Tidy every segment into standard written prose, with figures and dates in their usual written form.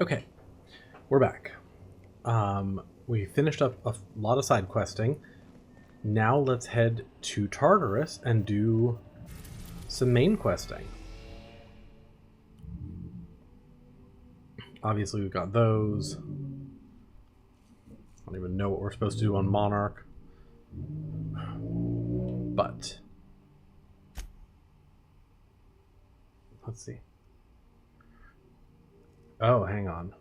Okay, we're back. We finished up a lot of side questing. Now let's head to Tartarus and do some main questing. Obviously, we've got those. I don't even know what we're supposed to do on Monarch. But let's see. Oh, hang on.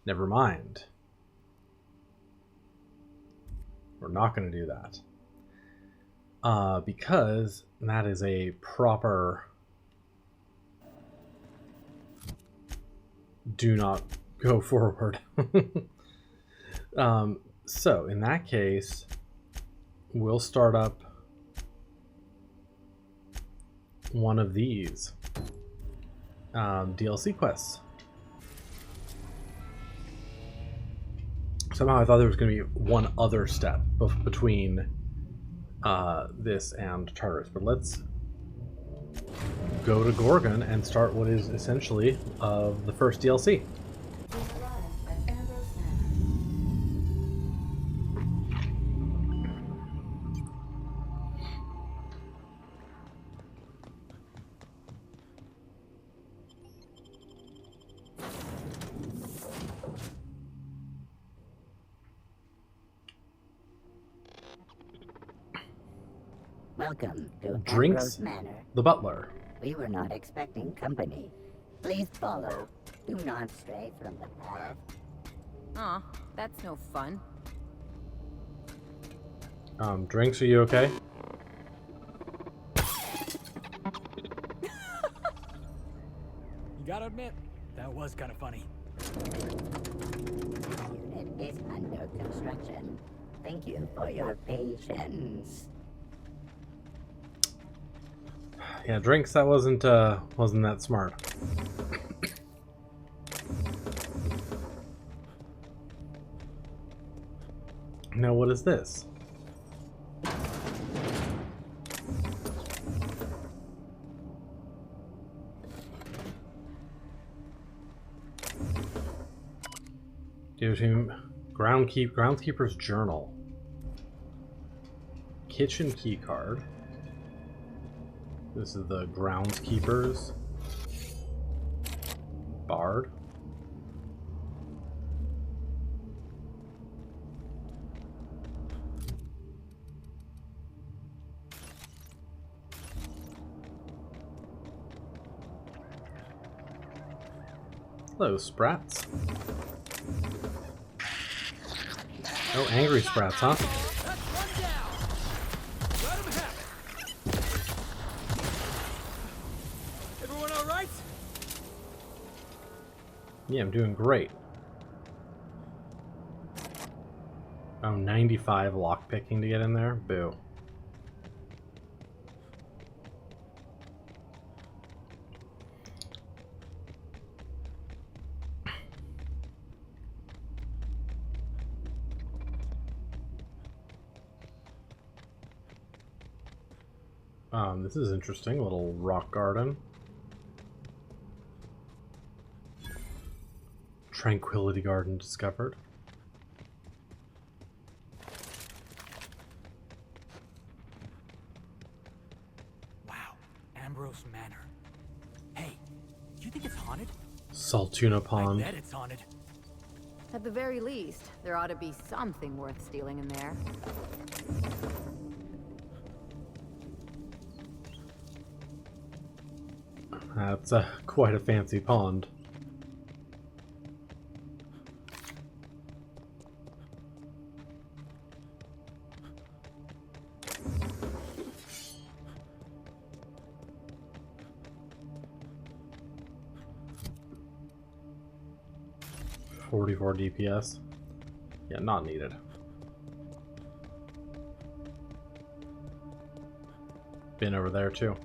Never mind. We're not going to do that. Because that is a proper do not go forward. So in that case, we'll start up one of these DLC quests. Somehow I thought there was going to be one other step between this and Tartarus, but let's go to Gorgon and start what is essentially the first DLC. We arrived at Ambrose Manor. Welcome to Drinks Ambrose Manor. the butler. We were not expecting company. Please follow. Do not stray from the path. Aw, that's no fun. Drinks, are you okay? You gotta admit, that was kind of funny. Unit is under construction. Thank you for your patience. Yeah, Drinks, that wasn't that smart. Now what is this? Give him groundskeeper's journal. Kitchen key card. This is the groundskeeper's bard. Hello, Sprats. Oh, angry Sprats, huh? Everyone all right? Yeah, I'm doing great. Oh, 95 lockpicking to get in there? Boo. This is interesting. Little rock garden. Tranquility garden discovered. Wow, Ambrose Manor. Hey, do you think it's haunted? Saltuna I Pond. bet it's haunted. At the very least, there ought to be something worth stealing in there. That's quite a fancy pond. .44 DPS. Yeah, not needed. Been over there too.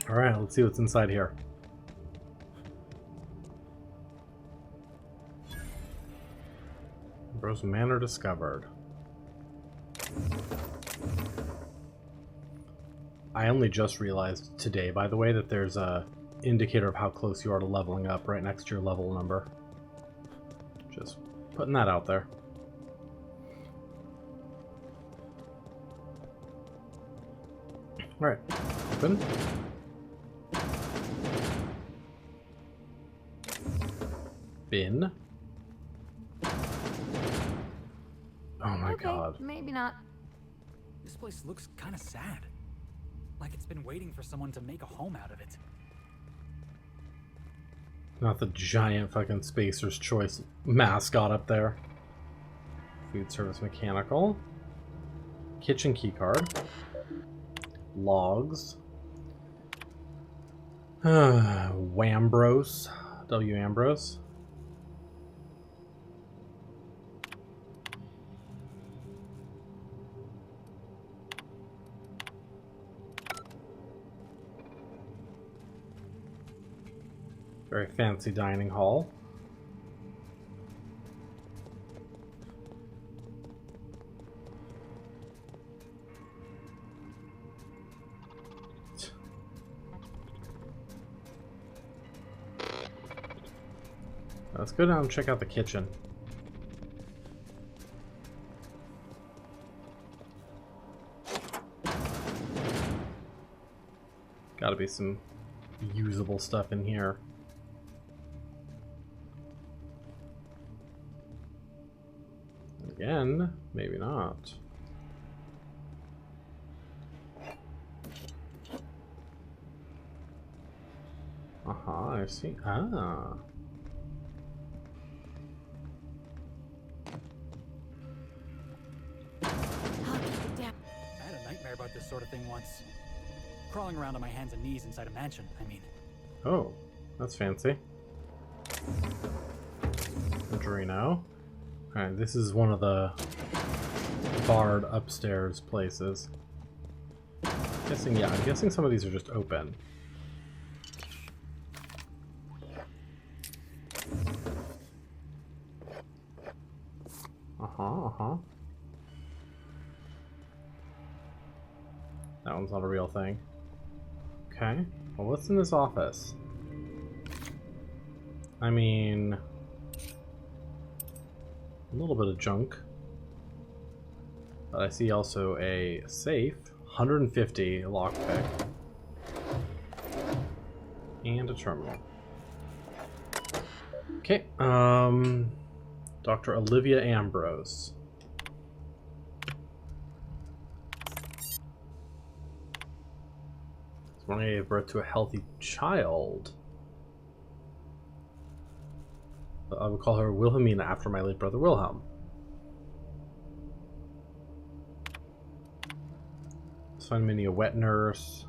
Alright, let's see what's inside here. Ambrose Manor discovered. I only just realized today, by the way, that there's a indicator of how close you are to leveling up right next to your level number. Just putting that out there. Alright, open. Bin. Oh my Okay, god. maybe not. This place looks kind of sad. Like it's been waiting for someone to make a home out of it. Not the giant fucking Spacer's Choice mascot up there. Food service mechanical. Kitchen keycard. Logs. Ambrose. W. Ambrose. Very fancy dining hall. Let's go down and check out the kitchen. Gotta be some usable stuff in here. Again, maybe not. I see. Ah. I had a nightmare about this sort of thing once. Crawling around on my hands and knees inside a mansion, I mean. Oh, that's fancy. Adreno. Alright, this is one of the barred upstairs places. I'm guessing some of these are just open. That one's not a real thing. Okay, well, what's in this office? I mean, a little bit of junk. But I see also a safe, 150 lockpick, and a terminal. Okay, Dr. Olivia Ambrose. Someone gave birth to a healthy child. I would call her Wilhelmina after my late brother Wilhelm. Let's find Minnie a wet nurse.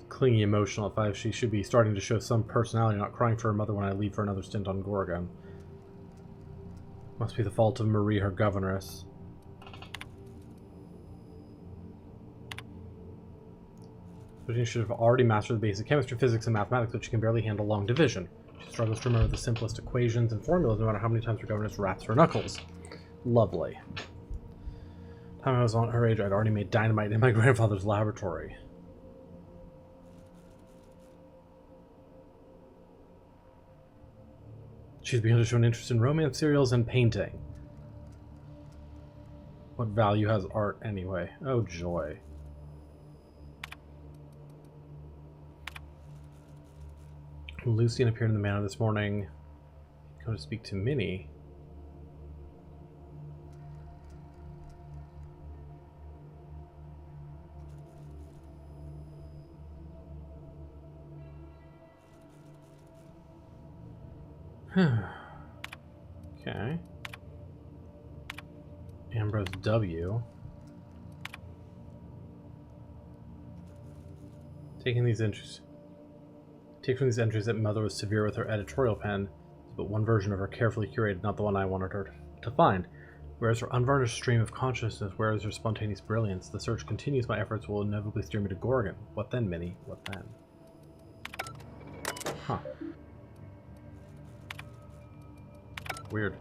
Clingy, emotional at 5. She should be starting to show some personality, not crying for her mother when I leave for another stint on Gorgon. Must be the fault of Marie, her governess. She should have already mastered the basic chemistry, physics, and mathematics, but she can barely handle long division. She struggles to remember the simplest equations and formulas, no matter how many times her governess raps her knuckles. Lovely. Time I was on her age, I'd already made dynamite in my grandfather's laboratory. She's begun to show an interest in romance serials and painting. What value has art anyway? Oh joy. Lucian appeared in the manor this morning. Come to speak to Minnie. Okay. Ambrose W. Take from these entries that Mother was severe with her editorial pen, but one version of her carefully curated, not the one I wanted her to find. Where is her unvarnished stream of consciousness? Where is her spontaneous brilliance? The search continues. My efforts will inevitably steer me to Gorgon. What then, Minnie? What then? Huh. Weird.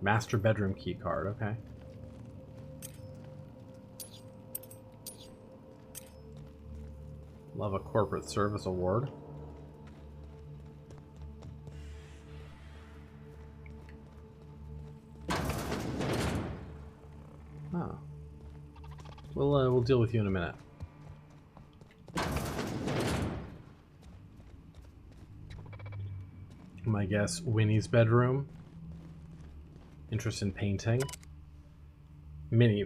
Master bedroom key card. Okay. Love a corporate service award. Oh. We'll deal with you in a minute. My guess, Winnie's bedroom. Interest in painting. Minnie.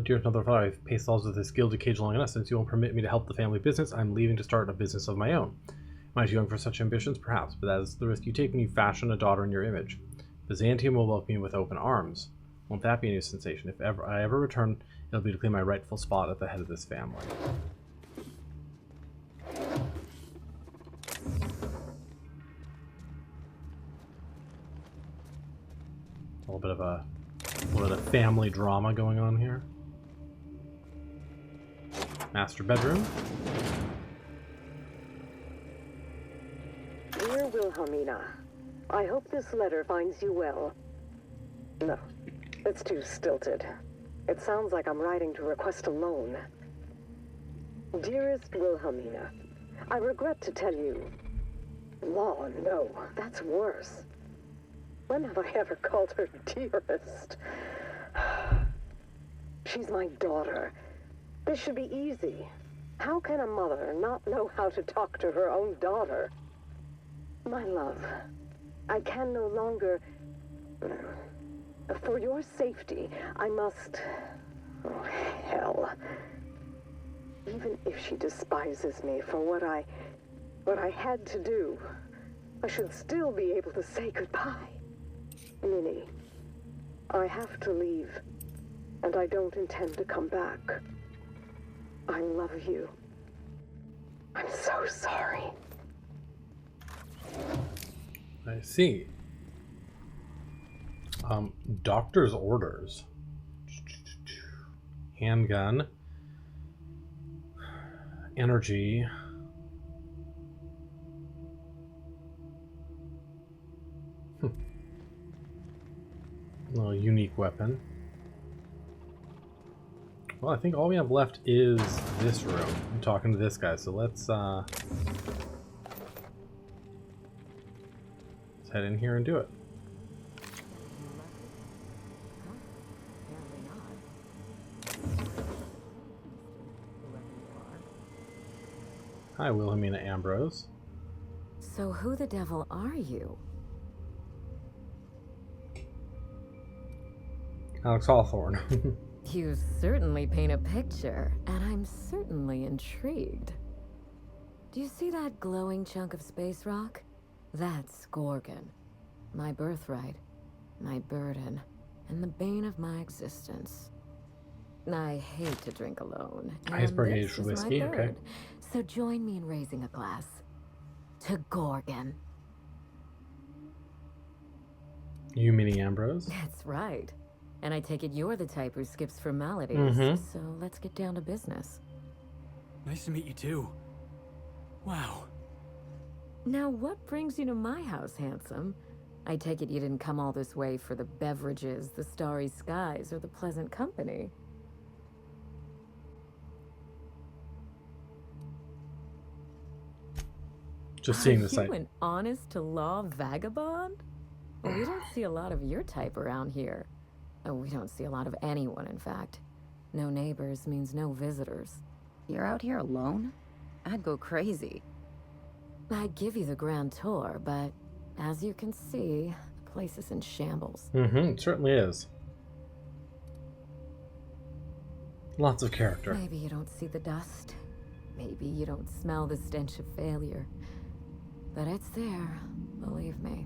Dearest Mother, Father, I've paced halls of this gilded cage long enough. Since you won't permit me to help the family business, I'm leaving to start a business of my own. Am I too young for such ambitions? Perhaps, but that is the risk you take when you fashion a daughter in your image. Byzantium will welcome me with open arms. Won't that be a new sensation? If I ever return, it'll be to claim my rightful spot at the head of this family. A little bit of family drama going on here. Master bedroom. Dear Wilhelmina, I hope this letter finds you well. No, it's too stilted. It sounds like I'm writing to request a loan. Dearest Wilhelmina, I regret to tell you... Law, no, that's worse. When have I ever called her dearest? She's my daughter. This should be easy. How can a mother not know how to talk to her own daughter? My love, I can no longer... For your safety, I must... Oh, hell. Even if she despises me for what I had to do, I should still be able to say goodbye. Minnie, I have to leave, and I don't intend to come back. I love you. I'm so sorry. I see. Doctor's orders. Handgun. Energy. Little unique weapon. Well, I think all we have left is this room. I'm talking to this guy, so let's head in here and do it. Hi, Wilhelmina Ambrose. So who the devil are you? Alex Hawthorne. You certainly paint a picture, and I'm certainly intrigued. Do you see that glowing chunk of space rock? That's Gorgon. My birthright, my burden, and the bane of my existence. I hate to drink alone. Iceberg and aged this is whiskey, my okay. third. So join me in raising a glass to Gorgon. You, Minnie Ambrose? That's right. And I take it you're the type who skips formalities. Mhm. So let's get down to business. Nice to meet you too. Wow. Now, what brings you to my house, handsome? I take it you didn't come all this way for the beverages, the starry skies, or the pleasant company. Just seeing the Are site. you an honest-to-law vagabond? Well, we don't see a lot of your type around here. Oh, we don't see a lot of anyone, in fact. No neighbors means no visitors. You're out here alone? I'd go crazy. I'd give you the grand tour, but as you can see, the place is in shambles. It certainly is. Lots of character. Maybe you don't see the dust. Maybe you don't smell the stench of failure. But it's there, believe me.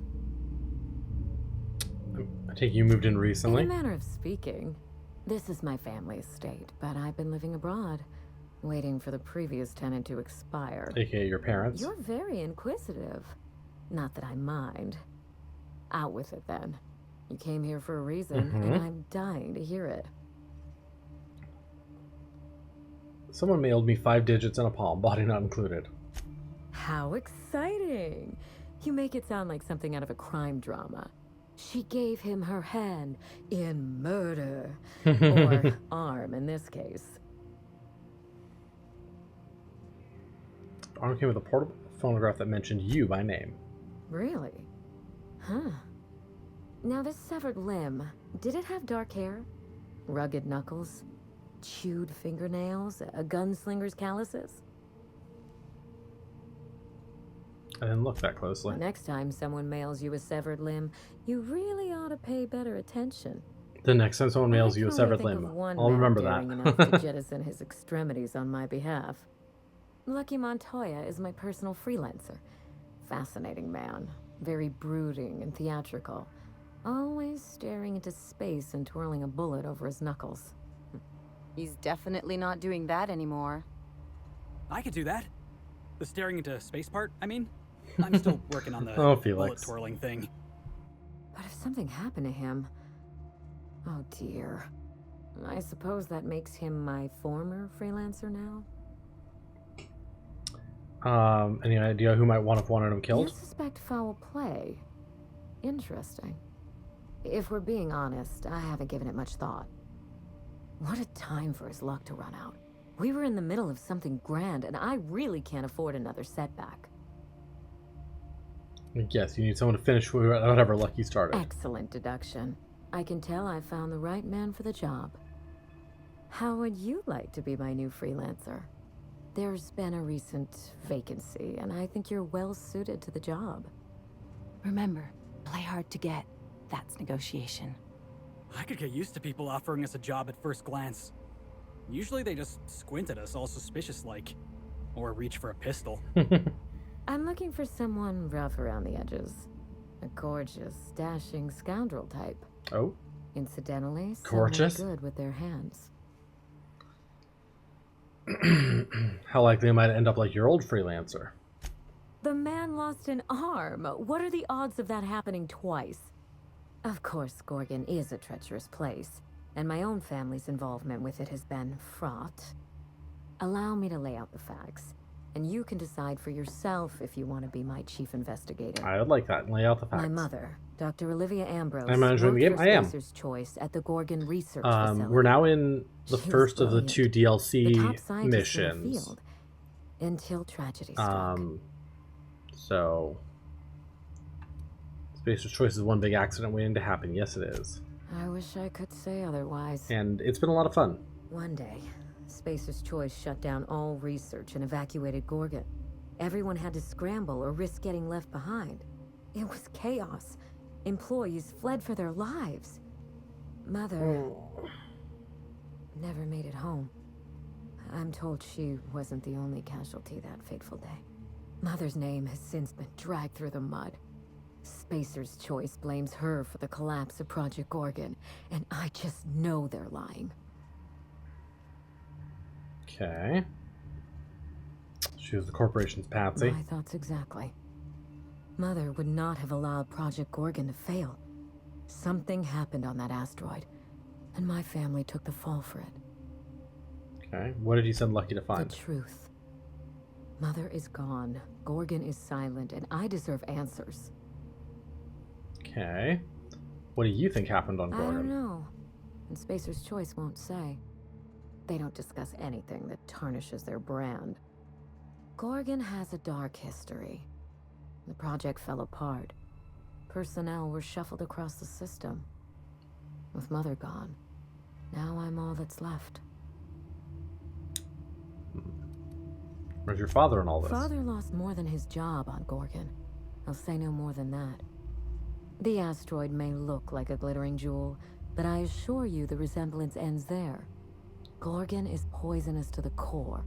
I take it you moved in recently? In a manner of speaking, this is my family estate, but I've been living abroad, waiting for the previous tenant to expire. AKA your parents. You're very inquisitive. Not that I mind. Out with it then. You came here for a reason, and I'm dying to hear it. Someone mailed me 5 digits and a palm, body not included. How exciting! You make it sound like something out of a crime drama. She gave him her hand in murder. Or arm, in this case. Arm came with a portable phonograph that mentioned you by name. Really? Huh. Now this severed limb, did it have dark hair? Rugged knuckles? Chewed fingernails? A gunslinger's calluses? I didn't look that closely. Next time someone mails you a severed limb, you really ought to pay better attention. The next time someone mails I you a can severed only think limb, of one I'll man remember daring enough to that. jettison his extremities on my behalf. Lucky Montoya is my personal freelancer. Fascinating man. Very brooding and theatrical. Always staring into space and twirling a bullet over his knuckles. He's definitely not doing that anymore. I could do that. The staring into space part, I mean. I'm still working on the Oh, bullet Felix. twirling thing. But if something happened to him... Oh dear. I suppose that makes him my former freelancer now? Any idea who might want have wanted him You killed? suspect foul play. Interesting. If we're being honest, I haven't given it much thought. What a time for his luck to run out. We were in the middle of something grand, and I really can't afford another setback. Yes, you need someone to finish whatever luck you started. Excellent deduction. I can tell I found the right man for the job. How would you like to be my new freelancer? There's been a recent vacancy, and I think you're well suited to the job. Remember, play hard to get. That's negotiation. I could get used to people offering us a job at first glance. Usually they just squint at us all suspicious-like. Or reach for a pistol. I'm looking for someone rough around the edges. A gorgeous, dashing scoundrel type. Oh, Incidentally, gorgeous? someone good with their hands. how likely am I to end up like your old freelancer? The man lost an arm. What are the odds of that happening twice? Of course, Gorgon is a treacherous place, and my own family's involvement with it has been fraught. Allow me to lay out the facts, and you can decide for yourself if you want to be my chief investigator. I would like that. Lay out the facts. My mother, Dr. Olivia Ambrose, Am I enjoying the worked game? for I am. Spacer's Choice at the Gorgon Research Facility. We're now in the She was first of the brilliant. 2 The DLC top scientist in the missions. field, until tragedy struck. So Spacer's Choice is one big accident waiting to happen. Yes, it is. I wish I could say otherwise. And it's been a lot of fun. One day, Spacer's Choice shut down all research and evacuated Gorgon. Everyone had to scramble or risk getting left behind. It was chaos. Employees fled for their lives. Mother never made it home. I'm told she wasn't the only casualty that fateful day. Mother's name has since been dragged through the mud. Spacer's Choice blames her for the collapse of Project Gorgon, and I just know they're lying. Okay. She was the corporation's patsy. My thoughts exactly. Mother would not have allowed Project Gorgon to fail. Something happened on that asteroid, and my family took the fall for it. Okay. What did you send Lucky to The find? truth. Mother is gone, Gorgon is silent, and I deserve answers. Okay. What do you think happened on I don't Gorgon? know. And Spacer's Choice won't say. They don't discuss anything that tarnishes their brand. Gorgon has a dark history. The project fell apart. Personnel were shuffled across the system. With Mother gone, now I'm all that's left. Where's your father in all this? Father lost more than his job on Gorgon. I'll say no more than that. The asteroid may look like a glittering jewel, but I assure you the resemblance ends there. Gorgon is poisonous to the core.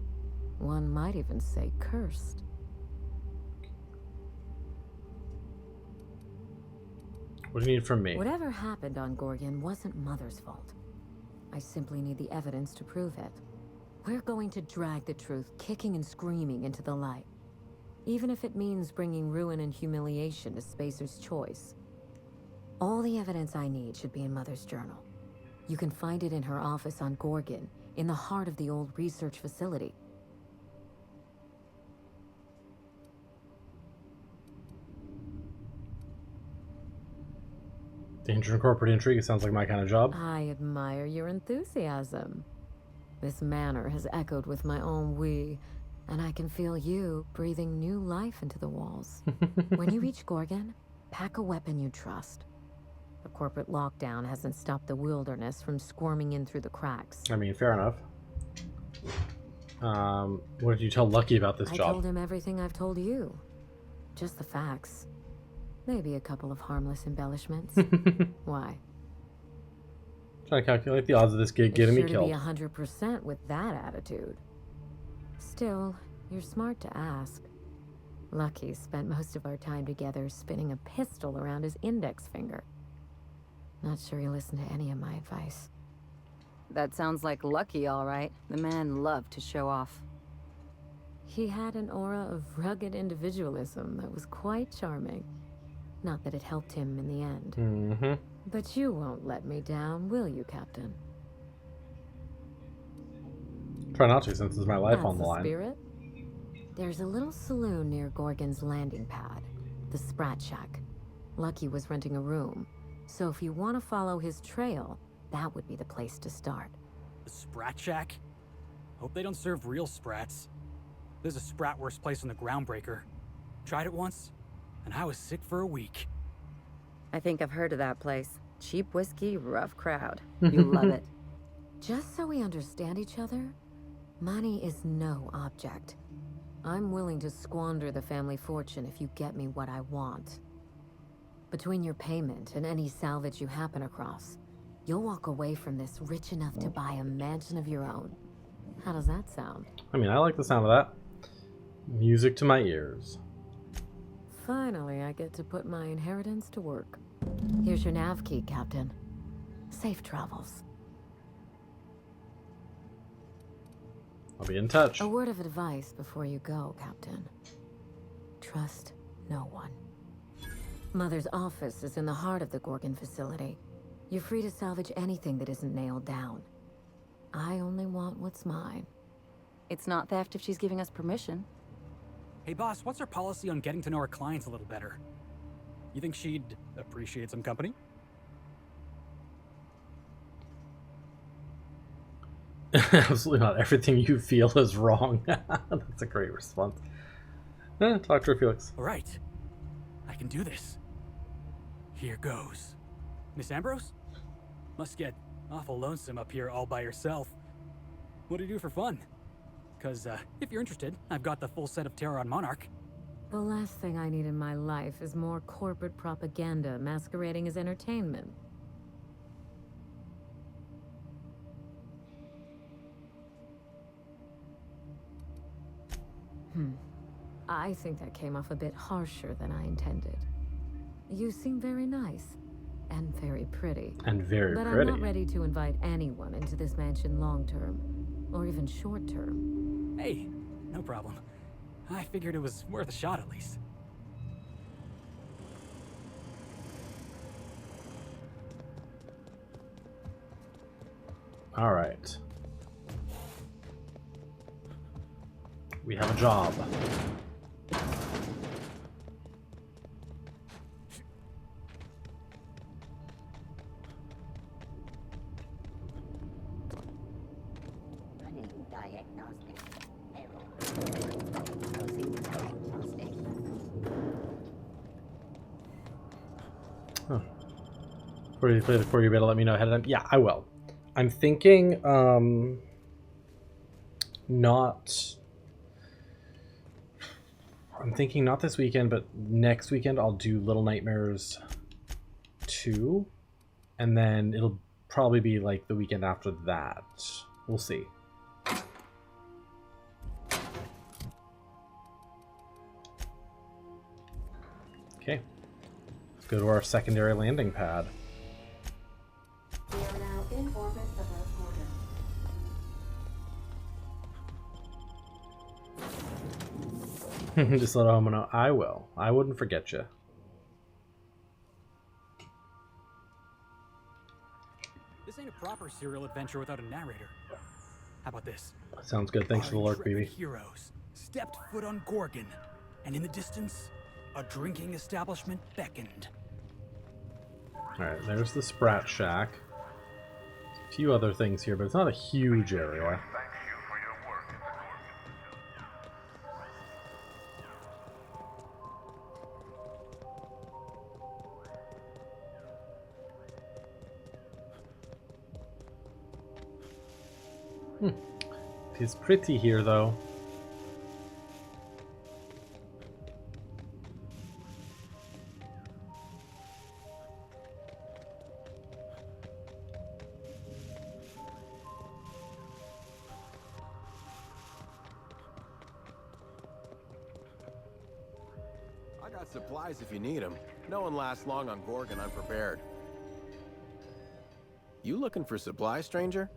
One might even say cursed. What do you need from me? Whatever happened on Gorgon wasn't Mother's fault. I simply need the evidence to prove it. We're going to drag the truth, kicking and screaming, into the light. Even if it means bringing ruin and humiliation to Spacer's Choice. All the evidence I need should be in Mother's journal. You can find it in her office on Gorgon, in the heart of the old research facility. Danger and corporate intrigue. It sounds like my kind of job. I admire your enthusiasm. This manor has echoed with my own we, and I can feel you breathing new life into the walls. When you reach Gorgon, pack a weapon you trust. The corporate lockdown hasn't stopped the wilderness from squirming in through the cracks. I mean, fair enough. What did you tell Lucky about this I job? told him everything I've told you. Just the facts. Maybe a couple of harmless embellishments. Why? Trying to calculate the odds of this gig getting me It's killed. sure to be 100% with that attitude. Still, you're smart to ask. Lucky spent most of our time together spinning a pistol around his index finger. Not sure he listened to any of my advice. That sounds like Lucky, all right. The man loved to show off. He had an aura of rugged individualism that was quite charming. Not that it helped him in the end. Mm-hmm. But you won't let me down, will you, Captain? Try not to, since it's my life That's on the line. Spirit. There's a little saloon near Gorgon's landing pad, the Sprat Shack. Lucky was renting a room, so if you want to follow his trail, that would be the place to start. The Sprat Shack? Hope they don't serve real sprats. There's a sprat worst place on the Groundbreaker. Tried it once, and I was sick for a week. I think I've heard of that place. Cheap whiskey, rough crowd. You love it. Just so we understand each other, money is no object. I'm willing to squander the family fortune if you get me what I want. Between your payment and any salvage you happen across, you'll walk away from this rich enough to buy a mansion of your own. How does that sound? I mean, I like the sound of that. Music to my ears. Finally, I get to put my inheritance to work. Here's your nav key, Captain. Safe travels. I'll be in touch. A word of advice before you go, Captain. Trust no one. Mother's office is in the heart of the Gorgon facility. You're free to salvage anything that isn't nailed down. I only want what's mine. It's not theft if she's giving us permission. Hey boss, what's our policy on getting to know our clients a little better? You think she'd appreciate some company? Absolutely not. Everything you feel is wrong. That's a great response. Talk to her, Felix. All right, I can do this. Here goes. Miss Ambrose? Must get awful lonesome up here all by yourself. What do you do for fun? Because if you're interested, I've got the full set of Terror on Monarch. The last thing I need in my life is more corporate propaganda masquerading as entertainment. I think that came off a bit harsher than I intended. You seem very nice. And very pretty. And very but pretty. I'm not ready to invite anyone into this mansion long-term. Or even short-term. Hey, no problem. I figured it was worth a shot at least. All right. We have a job. Running diagnostic error. Closing diagnostic. Huh. Before you play the core, you better let me know ahead of time. Yeah, I will. I'm thinking, I'm thinking not this weekend, but next weekend I'll do Little Nightmares 2, and then it'll probably be like the weekend after that. We'll see. Okay, let's go to our secondary landing pad. We are now in orbit above Gorgon. Just let Homo know. I will. I wouldn't forget you. This ain't a proper serial adventure without a narrator. How about this? Sounds good. Thanks for the Our lurk, intrepid BB. heroes stepped foot on Gorgon, and in the distance, a drinking establishment beckoned. Alright, there's the Sprat Shack. A few other things here, but it's not a huge area. It is pretty here, though. I got supplies if you need them. No one lasts long on Gorgon unprepared. You looking for supplies, stranger?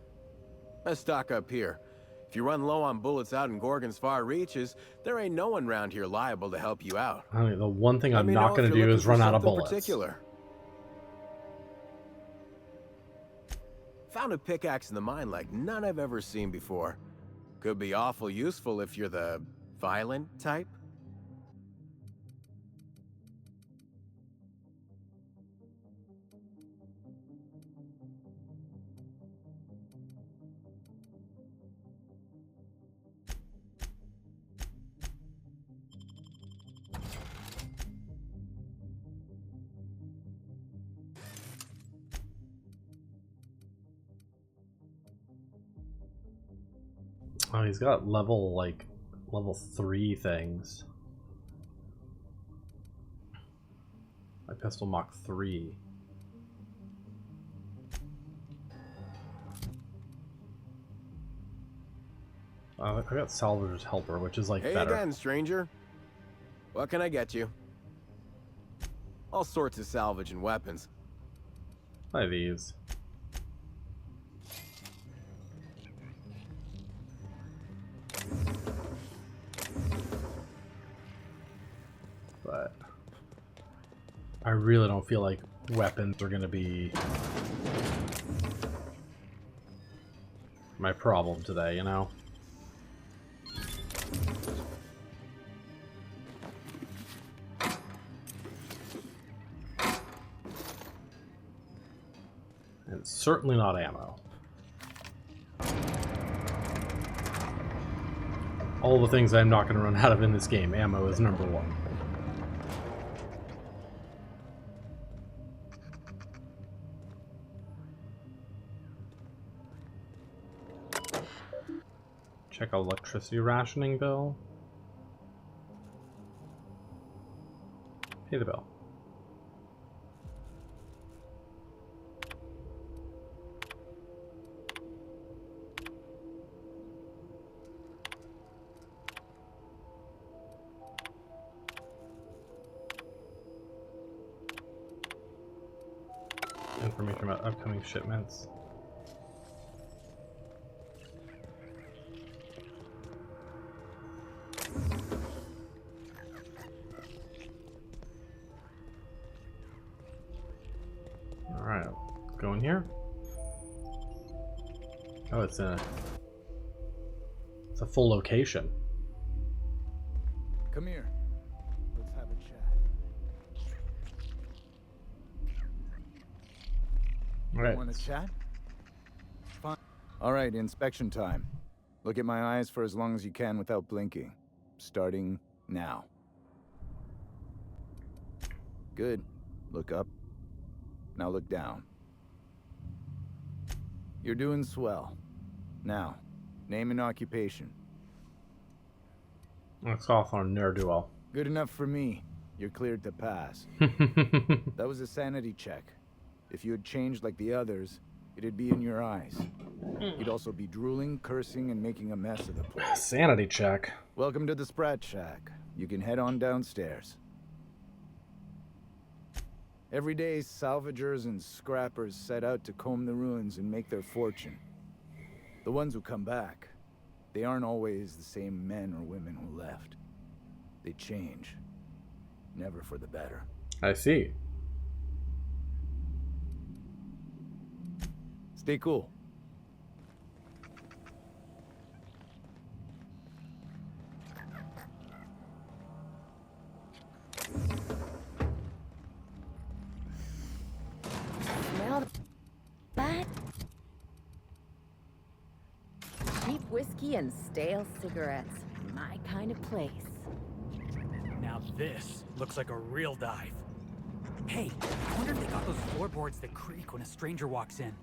Let's stock up here. If you run low on bullets out in Gorgon's far reaches, there ain't no one around here liable to help you out. I mean, the one thing Let I'm me not know going if to you're do looking is for run out of something bullets. particular. Found a pickaxe in the mine like none I've ever seen before. Could be awful useful if you're the violent type. Oh, he's got level 3 things. My pistol Mach 3. I got Salvager's Helper, which is like Hey better. again, stranger. What can I get you? All sorts of salvage and weapons. Try these. But I really don't feel like weapons are gonna be my problem today, you know? And it's certainly not ammo. All the things I'm not going to run out of in this game, ammo is number one. Check electricity rationing bill. Pay the bill. Information about upcoming shipments. Alright, go in here. Oh, it's a full location. Come here. Let's have a chat. Alright. Want to chat? Fine. All right, inspection time. Look at my eyes for as long as you can without blinking. Starting now. Good. Look up. Now look down. You're doing swell. Now, name and occupation. Let's off on ne'er-do-well. Good enough for me. You're cleared to pass. That was a sanity check. If you had changed like the others, it'd be in your eyes. You'd also be drooling, cursing, and making a mess of the place. Sanity check. Welcome to the Sprat Shack. You can head on downstairs. Every day, salvagers and scrappers set out to comb the ruins and make their fortune. The ones who come back, they aren't always the same men or women who left. They change. Never for the better. I see. Stay cool. Smell that? Cheap whiskey and stale cigarettes. My kind of place. Now this looks like a real dive. Hey, I wonder if they got those floorboards that creak when a stranger walks in.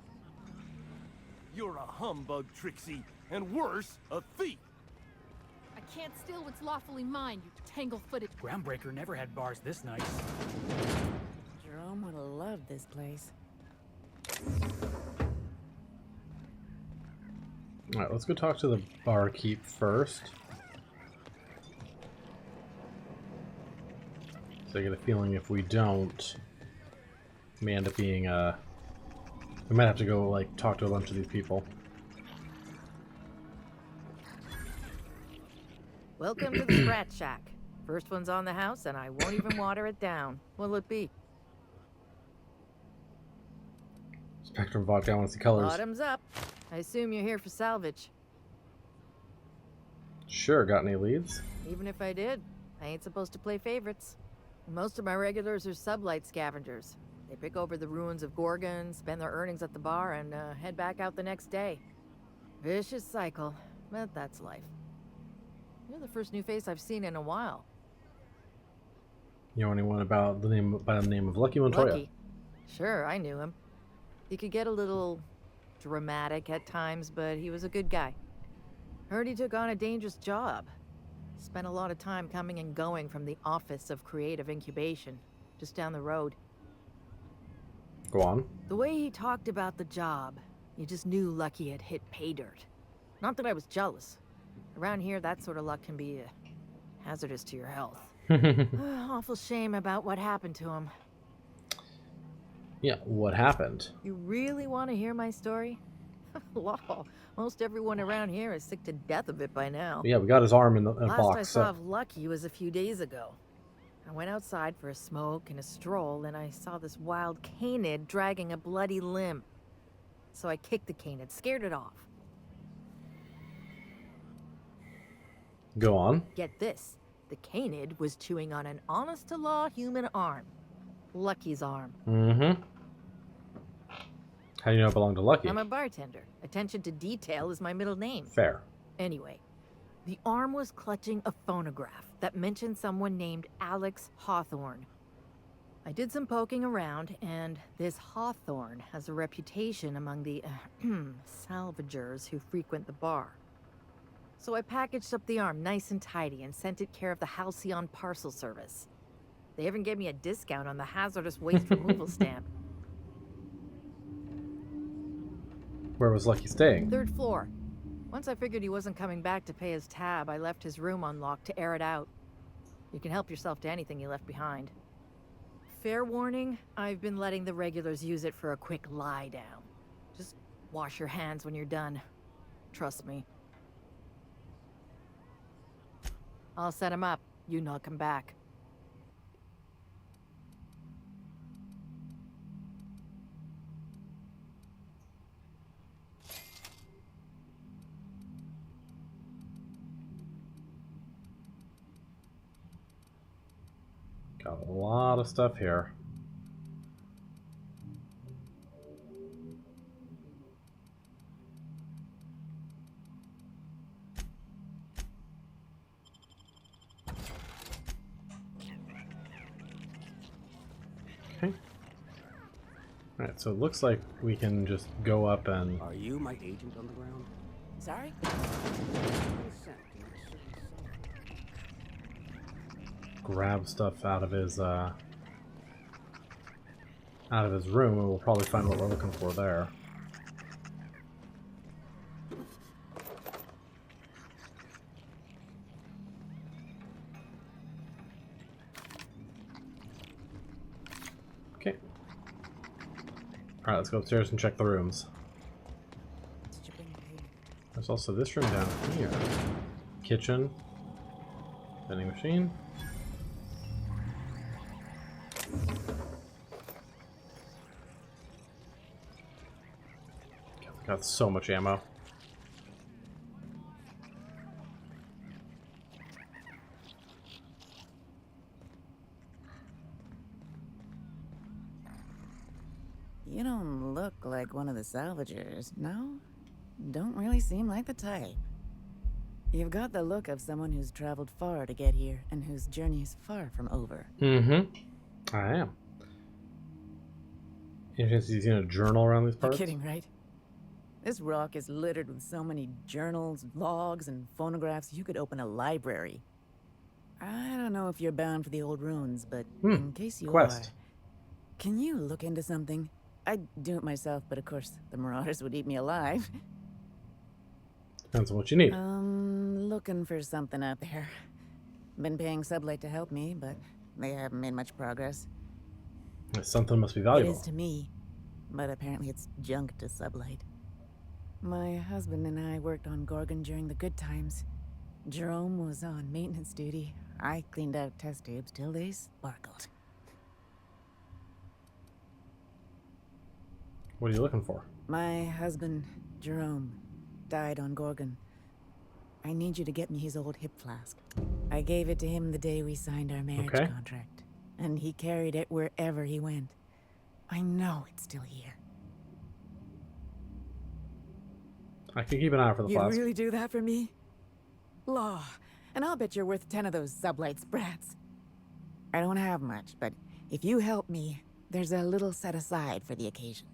You're a humbug, Trixie, and worse, a thief. I can't steal what's lawfully mine, you tangle-footed. Groundbreaker never had bars this nice. Jerome would have loved this place. Alright, let's go talk to the barkeep first. So I get a feeling if we don't, we may end up being, we might have to go, like, talk to a bunch of these people. Welcome to the Sprat Shack. First one's on the house, and I won't even water it down. What'll it be? Spectrum vodka, I want to see colors. Bottoms up. I assume you're here for salvage. Sure, got any leads? Even if I did, I ain't supposed to play favorites. Most of my regulars are sublight scavengers. They pick over the ruins of Gorgon, spend their earnings at the bar, and head back out the next day. Vicious cycle, but that's life. You're the first new face I've seen in a while. You know anyone by the name of Lucky Montoya? Lucky? Sure, I knew him. He could get a little dramatic at times, but he was a good guy. Heard he took on a dangerous job. Spent a lot of time coming and going from the Office of Creative Incubation, just down the road. Go on. The way he talked about the job, you just knew Lucky had hit pay dirt. Not that I was jealous. Around here, that sort of luck can be hazardous to your health. Awful shame about what happened to him. Yeah, what happened? You really want to hear my story? Lol, most everyone around here is sick to death of it by now. Yeah, we got his arm in a Last box. I saw of Lucky was a few days ago. I went outside for a smoke and a stroll, and I saw this wild canid dragging a bloody limb. So I kicked the canid, scared it off. Go on. Get this, the canid was chewing on an honest-to-law human arm. Lucky's arm. Mm-hmm. How do you know it belonged to Lucky? I'm a bartender. Attention to detail is my middle name. Fair. Anyway, the arm was clutching a phonograph that mentioned someone named Alex Hawthorne. I did some poking around, and this Hawthorne has a reputation among the salvagers who frequent the bar. So I packaged up the arm nice and tidy and sent it care of the Halcyon Parcel Service. They even gave me a discount on the hazardous waste removal stamp. Where was Lucky staying? 3rd floor. Once I figured he wasn't coming back to pay his tab, I left his room unlocked to air it out. You can help yourself to anything you left behind. Fair warning, I've been letting the regulars use it for a quick lie down. Just wash your hands when you're done. Trust me. I'll set him up. You knock him back. Got a lot of stuff here. Okay. Alright, so it looks like we can just go up and... Are you my agent on the ground? Sorry? grab stuff out of his room, and we'll probably find what we're looking for there. Okay. Alright, let's go upstairs and check the rooms. There's also this room down here. Kitchen. Vending machine. Got so much ammo. You don't look like one of the salvagers, no? Don't really seem like the type. You've got the look of someone who's traveled far to get here and whose journey is far from over. Mm-hmm. I am. Any chance he's in a journal around these You're parts? kidding, right? This rock is littered with so many journals, logs, and phonographs you could open a library. I don't know if you're bound for the old ruins, but in case you Quest. are, can you look into something? I'd do it myself, but of course the marauders would eat me alive. Depends on what you need. Looking for something out there. Been paying Sublight to help me, but they haven't made much progress. Something must be It valuable. is to me, but apparently it's junk to Sublight. My husband and I worked on Gorgon during the good times. Jerome was on maintenance duty. I cleaned out test tubes till they sparkled. What are you looking for? My husband, Jerome, died on Gorgon. I need you to get me his old hip flask. I gave it to him the day we signed our marriage contract, and he carried it wherever he went. I know it's still here. I can keep an eye out for the You flask. really do that for me? Law. And I'll bet you're worth 10 of those Sublight sprats. I don't have much, but if you help me, there's a little set aside for the occasion.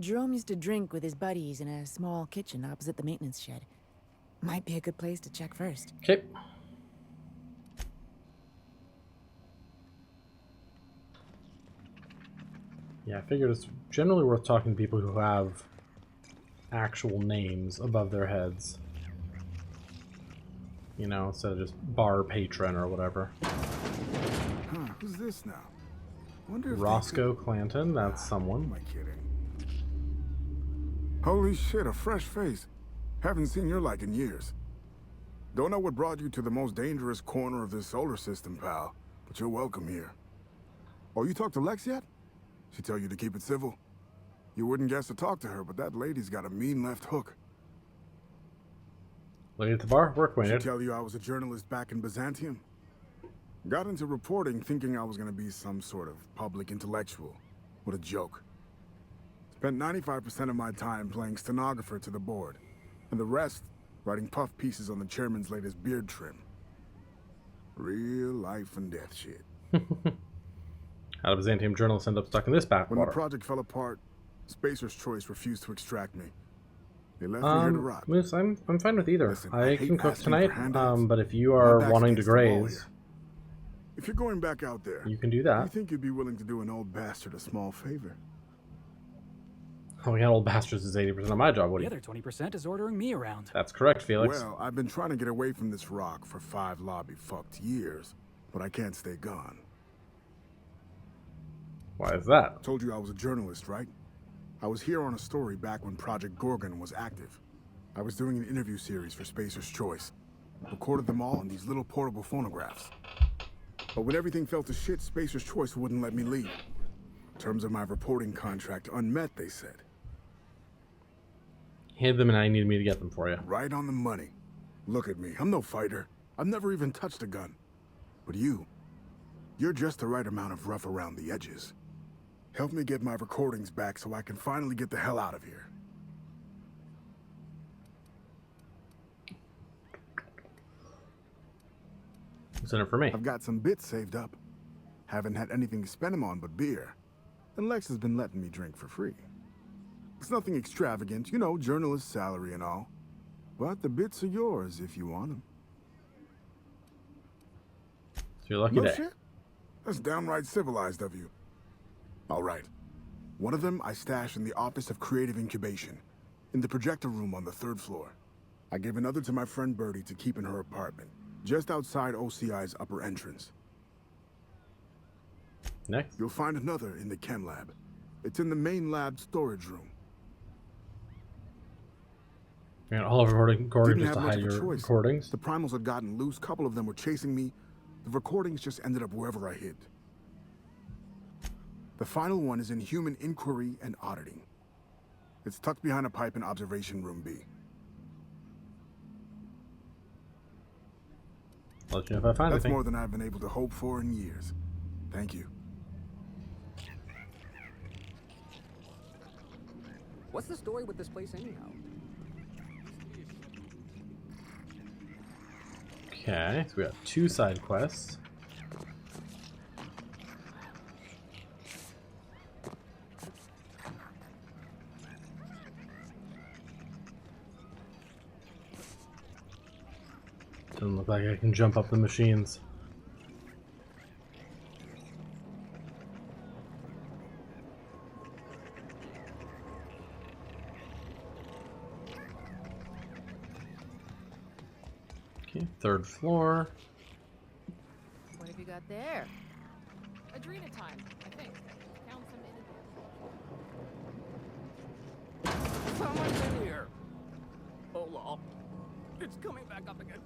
Jerome used to drink with his buddies in a small kitchen opposite the maintenance shed. Might be a good place to check first. Okay. Yeah, I figured it's generally worth talking to people who have actual names above their heads. You know, instead of just bar patron or whatever. Huh, who's this now? Wonder if Roscoe Clanton, that's someone. Am I kidding? Holy shit, a fresh face. Haven't seen your like in years. Don't know what brought you to the most dangerous corner of this solar system, pal, but you're welcome here. Oh, you talked to Lex yet? She tell you to keep it civil? You wouldn't guess to talk to her, but that lady's got a mean left hook. Lady at the bar, we're She acquainted. tell you I was a journalist back in Byzantium? Got into reporting thinking I was gonna be some sort of public intellectual. What a joke. Spent 95% of my time playing stenographer to the board, and the rest writing puff pieces on the chairman's latest beard trim. Real life and death shit. How did Byzantium journalists end up stuck in this When the backwater? project fell apart, Spacer's Choice refused to extract me. They left me here to rot. Moose, I'm fine with either. Listen, I I can hate cook asking tonight, for handouts. but if you My are back's wanting to against the wall graze, here. If you're going back out there, you can do you that. think you'd be willing to do an old bastard a small favor? Oh, yeah, old bastards is 80% of my job. What do The you? other 20% is ordering me around. That's correct, Felix. Well, I've been trying to get away from this rock for 5 lobby-fucked years, but I can't stay gone. Why is that? Told you I was a journalist, right? I was here on a story back when Project Gorgon was active. I was doing an interview series for Spacer's Choice. Recorded them all on these little portable phonographs. But when everything fell to shit, Spacer's Choice wouldn't let me leave. Terms of my reporting contract unmet, they said. Hid them and I needed me to get them for you. Right on the money. Look at me, I'm no fighter. I've never even touched a gun. But you're just the right amount of rough around the edges. Help me get my recordings back so I can finally get the hell out of here. What's in it for me? I've got some bits saved up. Haven't had anything to spend them on but beer. And Lex has been letting me drink for free. It's nothing extravagant, you know, journalist salary and all. But the bits are yours if you want them. It's your lucky No day. shit? That's downright civilized of you. All right. One of them I stash in the Office of Creative Incubation, in the projector room on the 3rd floor. I gave another to my friend Birdie to keep in her apartment, just outside OCI's upper entrance. Next. You'll find another in the chem lab. It's in the main lab storage room. You got all of recording Didn't just have to much hide of a your choice. recordings. The primals had gotten loose, couple of them were chasing me. The recordings just ended up wherever I hid. The final one is in human inquiry and auditing. It's tucked behind a pipe in Observation Room B. Let you know if I find That's anything. more than I've been able to hope for in years. Thank you. What's the story with this place anyhow? Okay, so we got 2 side quests. Doesn't look like I can jump up the machines. Okay, 3rd floor. What have you got there? Adrenatime, I think. Found some Someone's in here. Hold on. It's coming back up again.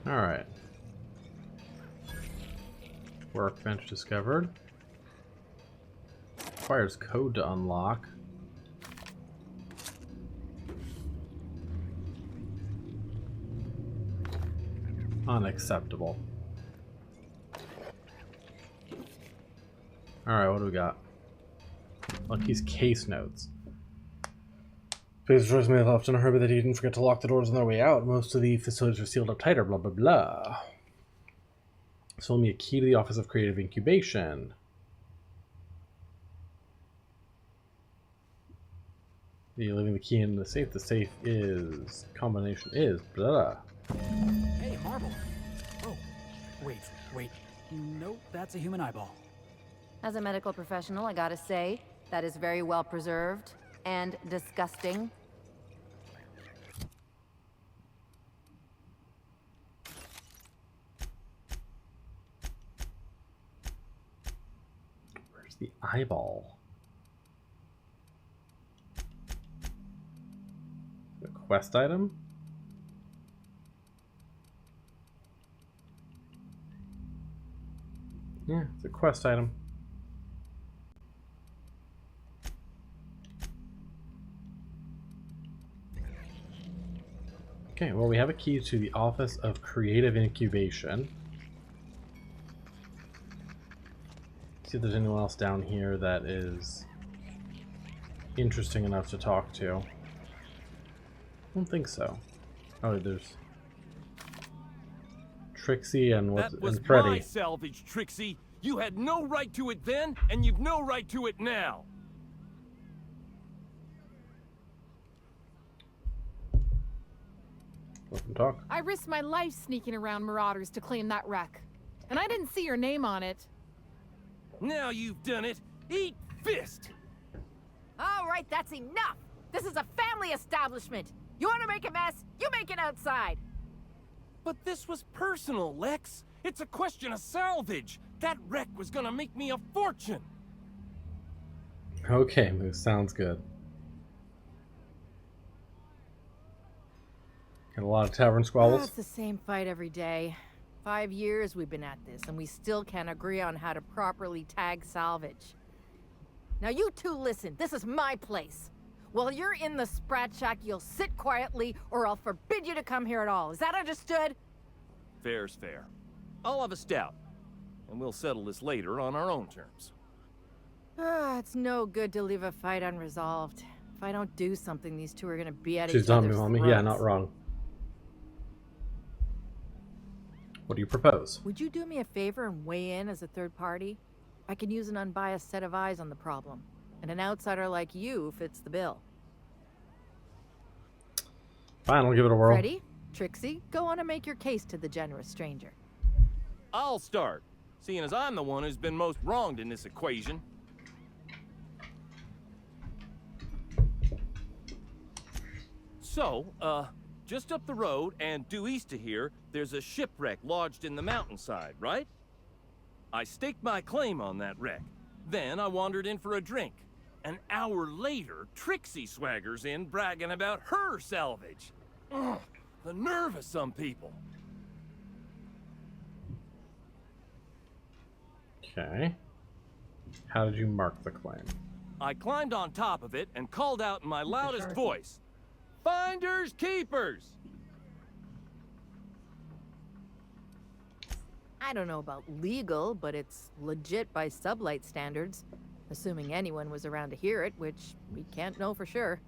Alright. Workbench discovered. Requires code to unlock. Unacceptable. Alright, what do we got? Lucky's case notes. Visitors may have left in a hurry that he didn't forget to lock the doors on their way out. Most of the facilities are sealed up tighter, blah blah blah. Sold me a key to the Office of Creative Incubation. You're leaving the key in the safe. The safe is combination is blah. Hey, marble. Oh, wait. Nope, that's a human eyeball. As a medical professional, I gotta say, that is very well preserved and disgusting. Where's the eyeball? A quest item? Yeah, it's a quest item. Okay, well, we have a key to the Office of Creative Incubation. See if there's anyone else down here that is interesting enough to talk to. I don't think so. Oh, there's Trixie and what's That was and Freddy. my salvage, Trixie. You had no right to it then, and you've no right to it now. Let them talk. I risked my life sneaking around Marauders to claim that wreck. And I didn't see your name on it. Now you've done it. Eat fist! All right, that's enough. This is a family establishment. You want to make a mess? You make it outside. But this was personal, Lex. It's a question of salvage. That wreck was gonna make me a fortune. Okay, Moose, sounds good. Got a lot of tavern squabbles. It's the same fight every day. 5 years we've been at this, and we still can't agree on how to properly tag salvage. Now you two listen, this is my place. While you're in the Sprat Shack, you'll sit quietly, or I'll forbid you to come here at all. Is that understood? Fair's fair. I'll have a stout, and we'll settle this later on our own terms. It's no good to leave a fight unresolved. If I don't do something, these two are gonna be at She's each done me, other's mommy. throats. Yeah, not wrong. What do you propose? Would you do me a favor and weigh in as a third party? I can use an unbiased set of eyes on the problem, and an outsider like you fits the bill. Fine, I'll give it a whirl. Freddy, Trixie, go on and make your case to the generous stranger. I'll start, seeing as I'm the one who's been most wronged in this equation. So, just up the road and due east of here, there's a shipwreck lodged in the mountainside, right? I staked my claim on that wreck. Then I wandered in for a drink. An hour later, Trixie swaggers in bragging about her salvage. Ugh, the nerve of some people. Okay. How did you mark the claim? I climbed on top of it and called out in my loudest voice, "Finders keepers!" I don't know about legal, but it's legit by sublight standards. Assuming anyone was around to hear it, which we can't know for sure.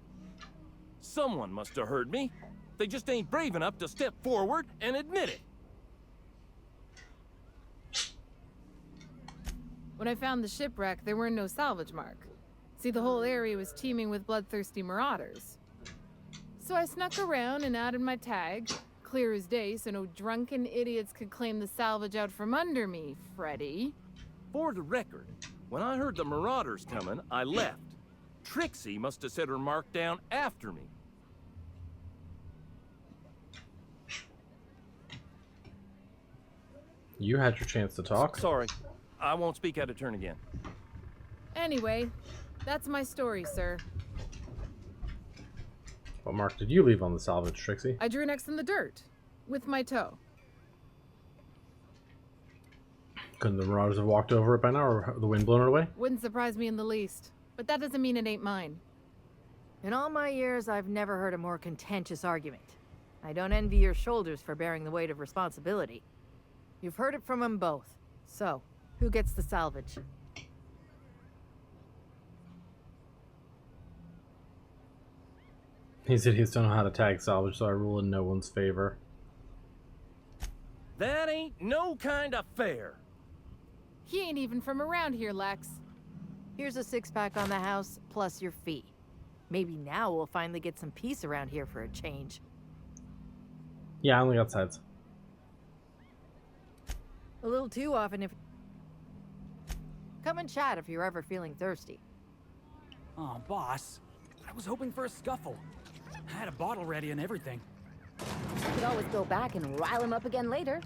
Someone must have heard me. They just ain't brave enough to step forward and admit it. When I found the shipwreck, there were no salvage mark. See, the whole area was teeming with bloodthirsty marauders. So I snuck around and added my tag, clear as day, so no drunken idiots could claim the salvage out from under me, Freddy. For the record, when I heard the marauders coming, I left. Trixie must have set her mark down after me. You had your chance to talk. Sorry, I won't speak out of turn again. Anyway, that's my story, sir. What mark did you leave on the salvage, Trixie? I drew X in the dirt, with my toe. Couldn't the marauders have walked over it by now, or the wind blown it away? Wouldn't surprise me in the least, but that doesn't mean it ain't mine. In all my years, I've never heard a more contentious argument. I don't envy your shoulders for bearing the weight of responsibility. You've heard it from them both. So, who gets the salvage? These idiots don't know how to tag salvage, so I rule in no one's favor. That ain't no kind of fair. He ain't even from around here, Lex. Here's a six-pack on the house, plus your fee. Maybe now we'll finally get some peace around here for a change. Yeah, I only got sides. A little too often if... Come and chat if you're ever feeling thirsty. Oh, boss. I was hoping for a scuffle. I had a bottle ready and everything. You could always go back and rile him up again later.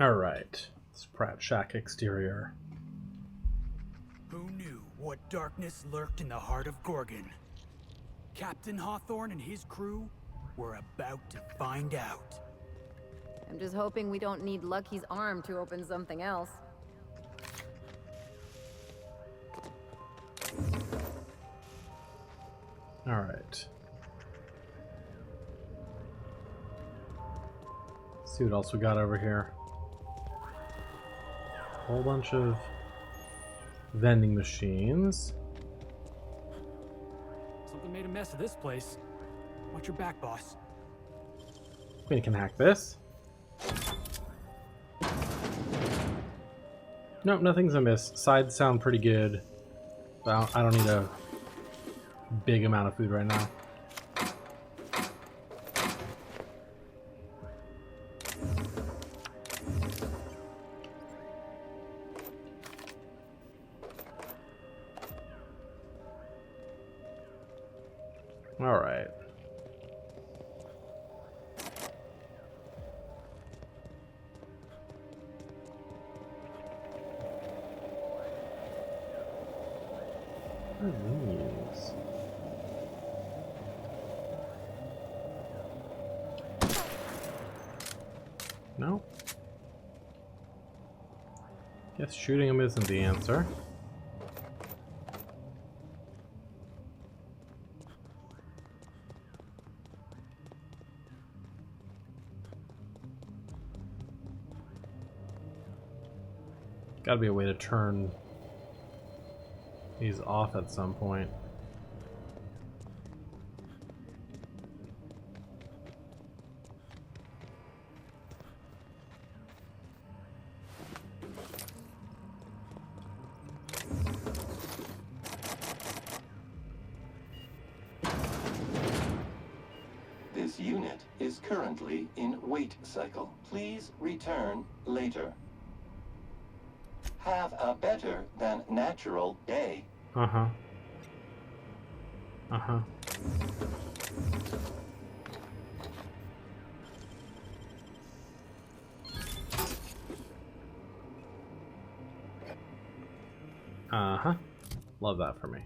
Alright. Sprat Shack exterior. Who knew what darkness lurked in the heart of Gorgon? Captain Hawthorne and his crew were about to find out. I'm just hoping we don't need Lucky's arm to open something else. Alright. See what else we got over here. Whole bunch of vending machines. Something made a mess of this place. Watch your back, boss. We can hack this. Nope, nothing's amiss. Sides sound pretty good. But I don't need a big amount of food right now. All right. What are these? No? Guess shooting them isn't the answer. Gotta be a way to turn these off at some point. This unit is currently in wait cycle. Please return later. Have a better than natural day. Uh-huh. Uh-huh. Love that for me.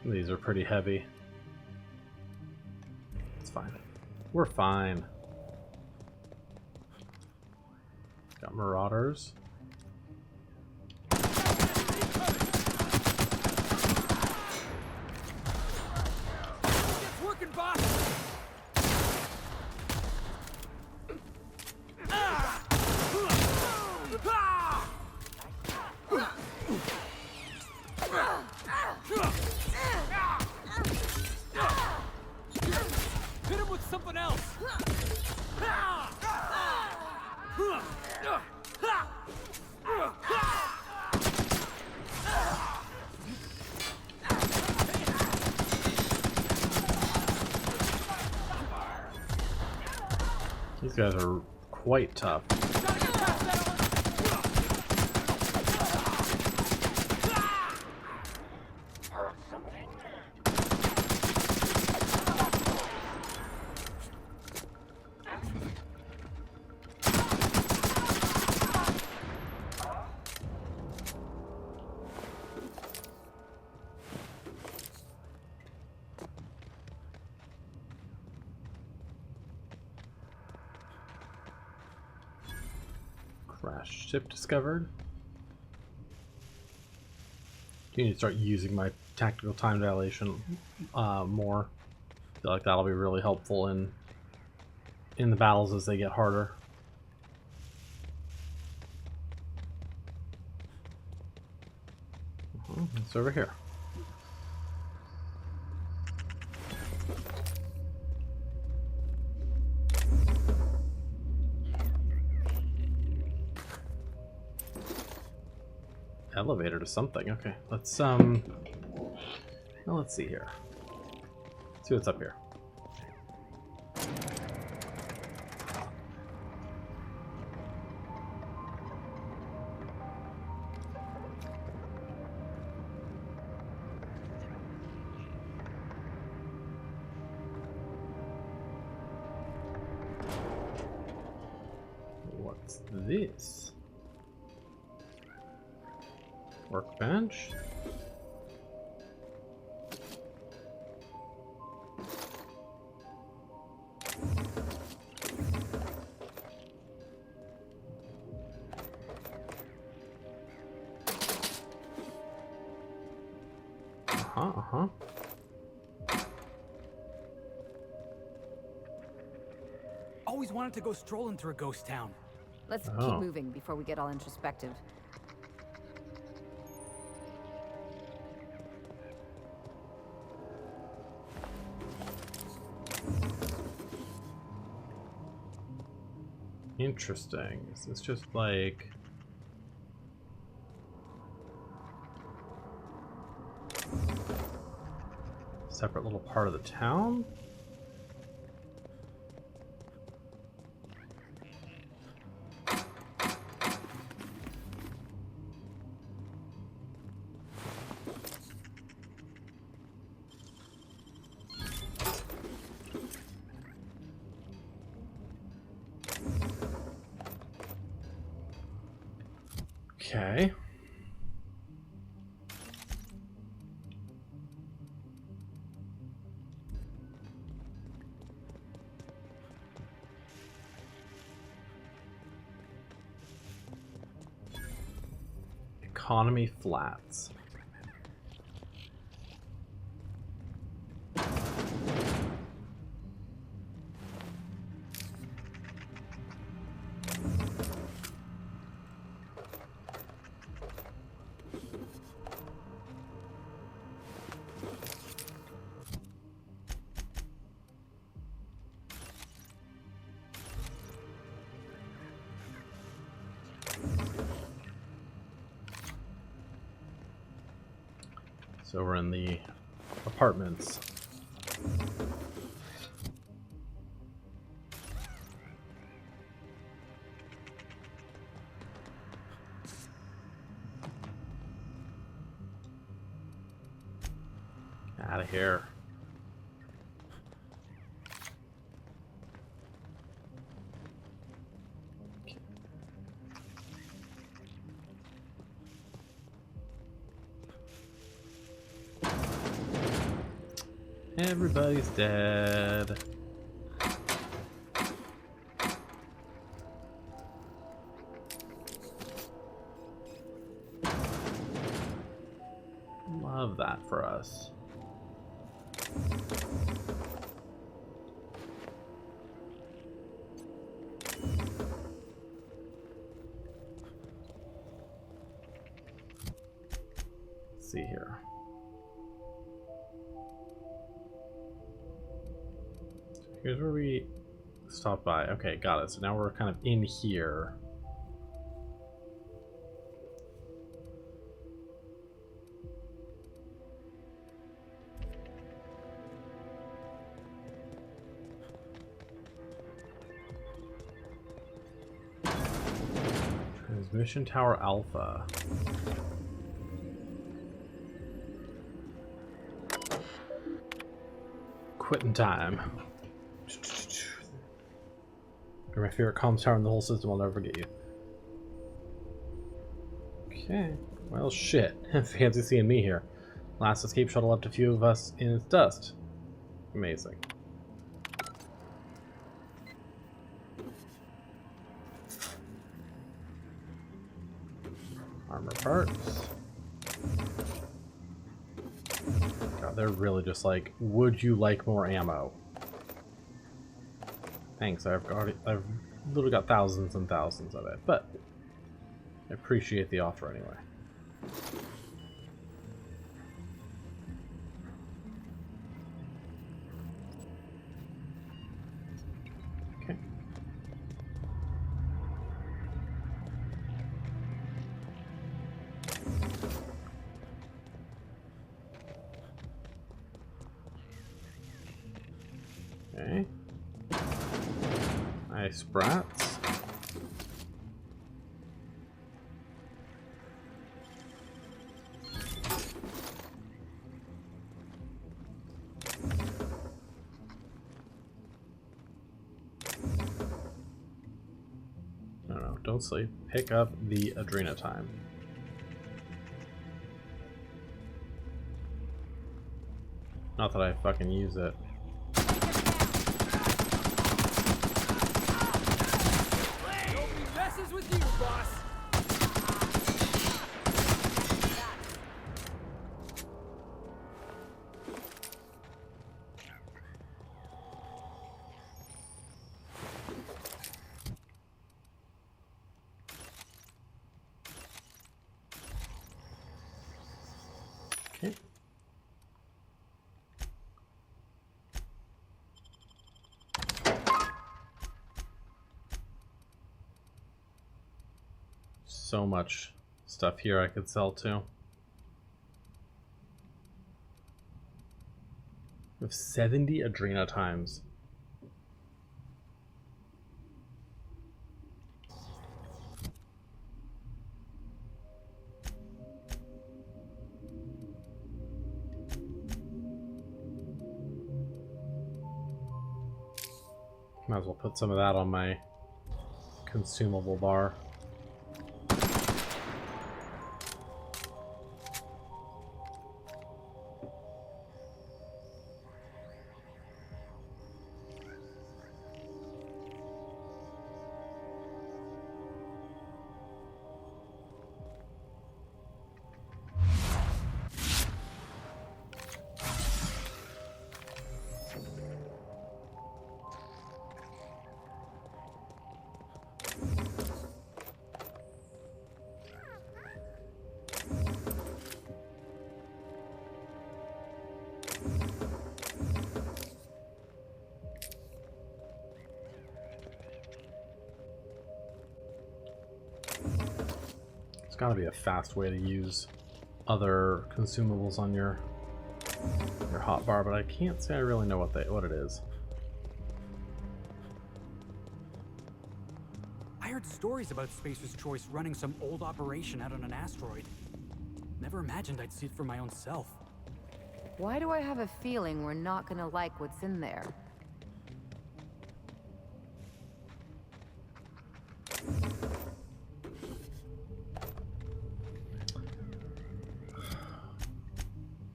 These are pretty heavy. It's fine. We're fine. Got marauders. It's working, boss! Hit him with something else! These guys are quite tough. Crash ship discovered. You need to start using my tactical time dilation more. I feel like that'll be really helpful in the battles as they get harder. It's over here. Elevator to something. Okay, let's well, let's see here. See what's up here. What's this? Workbench. Uh-huh. Always wanted to go strolling through a ghost town. Let's keep moving before we get all introspective. Interesting. Is this just like a separate little part of the town? Okay. Economy flats. So we're in the apartments. Out of here. Everybody's dead. Love that for us. Let's see here. Here's where we stopped by. Okay, got it. So now we're kind of in here. Transmission Tower Alpha. Quitting time. You're my favorite comms tower in the whole system. I'll never forget you. Okay. Well, shit. Fancy seeing me here. Last escape shuttle left a few of us in its dust. Amazing. Armor parts. God, they're really just like, would you like more ammo? Thanks, I've literally got thousands and thousands of it, but I appreciate the offer anyway. Okay. Okay. Nice sprats. No, don't sleep. Pick up the Adrena time. Not that I fucking use it. With you, boss. Okay. So much stuff here I could sell too. We have 70 Adrena times. Might as well put some of that on my consumable bar. There's got to be a fast way to use other consumables on your hotbar, but I can't say I really know what it is. I heard stories about Spacer's Choice running some old operation out on an asteroid. Never imagined I'd see it for my own self. Why do I have a feeling we're not gonna like what's in there?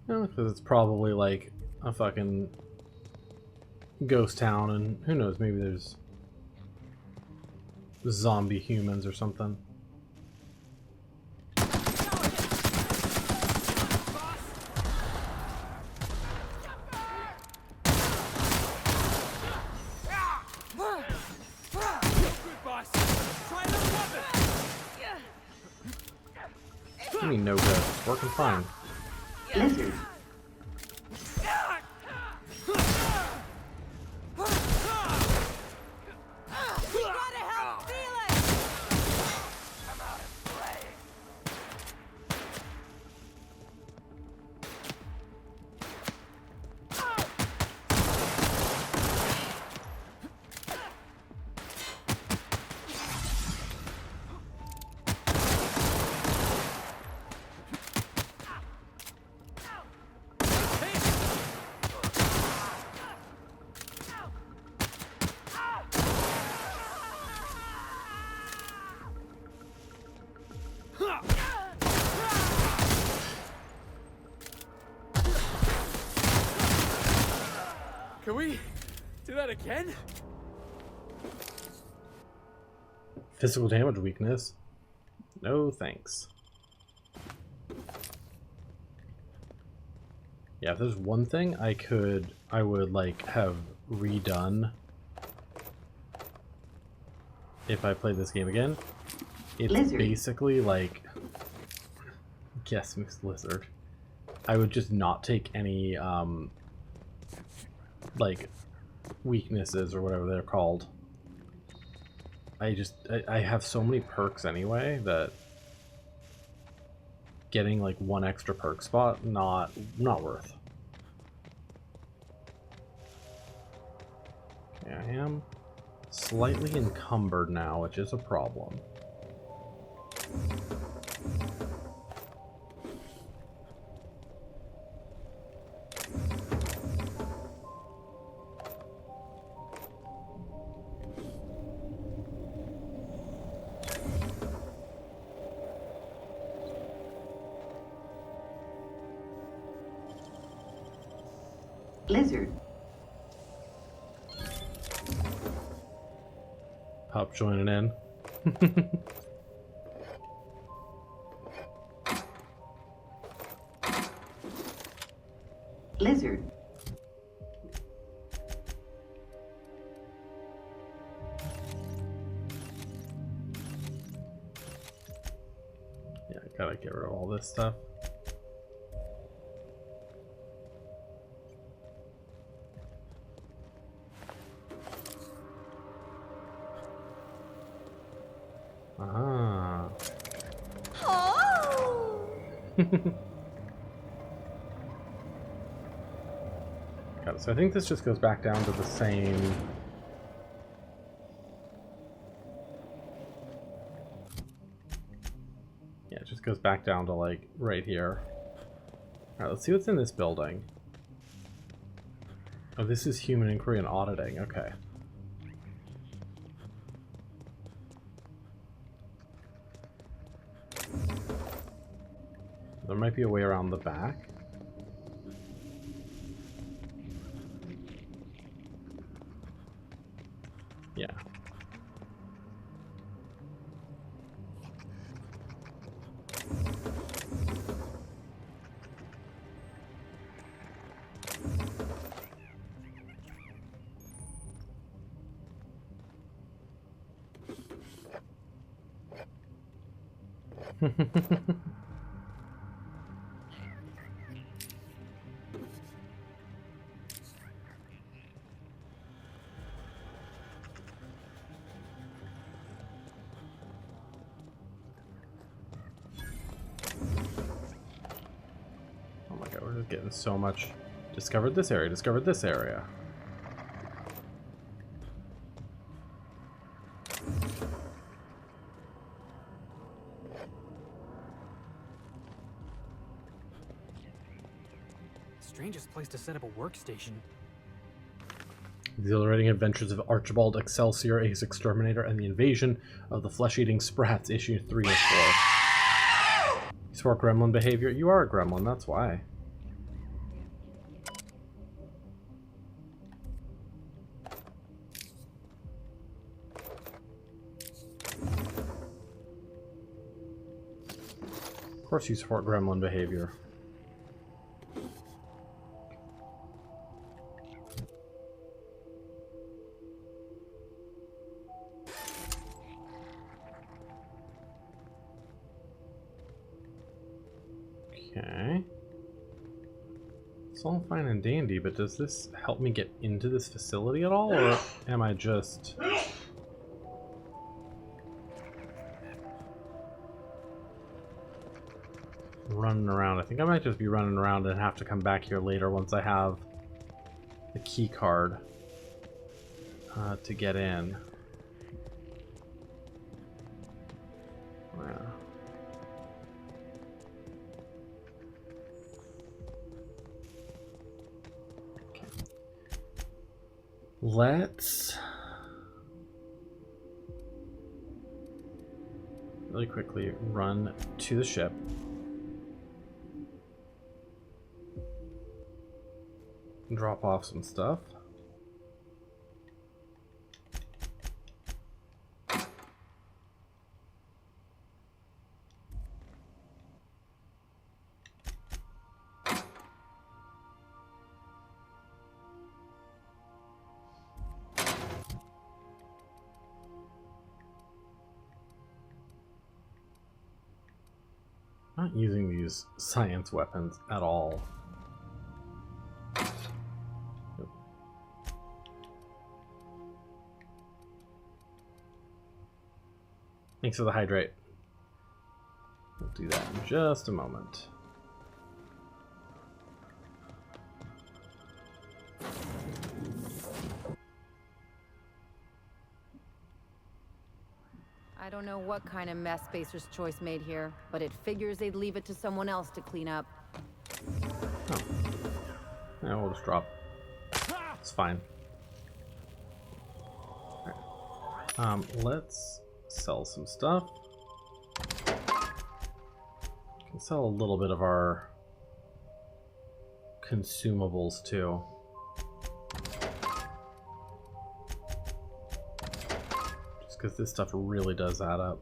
Well, because it's probably like a fucking ghost town, and who knows, maybe there's zombie humans or something. What do you mean no good? Working fine. Lizard. Can we do that again? Physical damage weakness. No thanks. Yeah, if there's one thing I would like have redone if I played this game again, it's Lizard. basically like, yes, Miss Lizard. I would just not take any like weaknesses or whatever they're called. I have so many perks anyway that getting like one extra perk spot not worth. Okay, I am slightly encumbered now, which is a problem. Lizard. Pop joining in. Lizard. Yeah, I gotta get rid of all this stuff. Ah. Got it. So I think this just goes back down to the same. Yeah, it just goes back down to like right here. Alright, let's see what's in this building. Oh, this is human inquiry and auditing. Okay. There might be a way around the back. Yeah. Oh my god, we're just getting so much. Discovered this area, discovered this area. strangest place to set up a workstation. The exhilarating adventures of Archibald Excelsior, Ace Exterminator, and the invasion of the flesh-eating Sprats, issue 3 of 4. You swore gremlin behavior? You are a gremlin, that's why. Of course you support gremlin behavior. Okay. It's all fine and dandy, but does this help me get into this facility at all, or am I just... running around? I think I might just be running around and have to come back here later once I have the key card to get in. Yeah. Okay. Let's really quickly run to the ship. Drop off some stuff. Not using these science weapons at all. Thanks for the hydrate. We'll do that in just a moment. I don't know what kind of mess Spacer's Choice made here, but it figures they'd leave it to someone else to clean up. Oh. Yeah, we'll just drop. It's fine. All right. Let's sell some stuff. We can sell a little bit of our consumables too. Just because this stuff really does add up.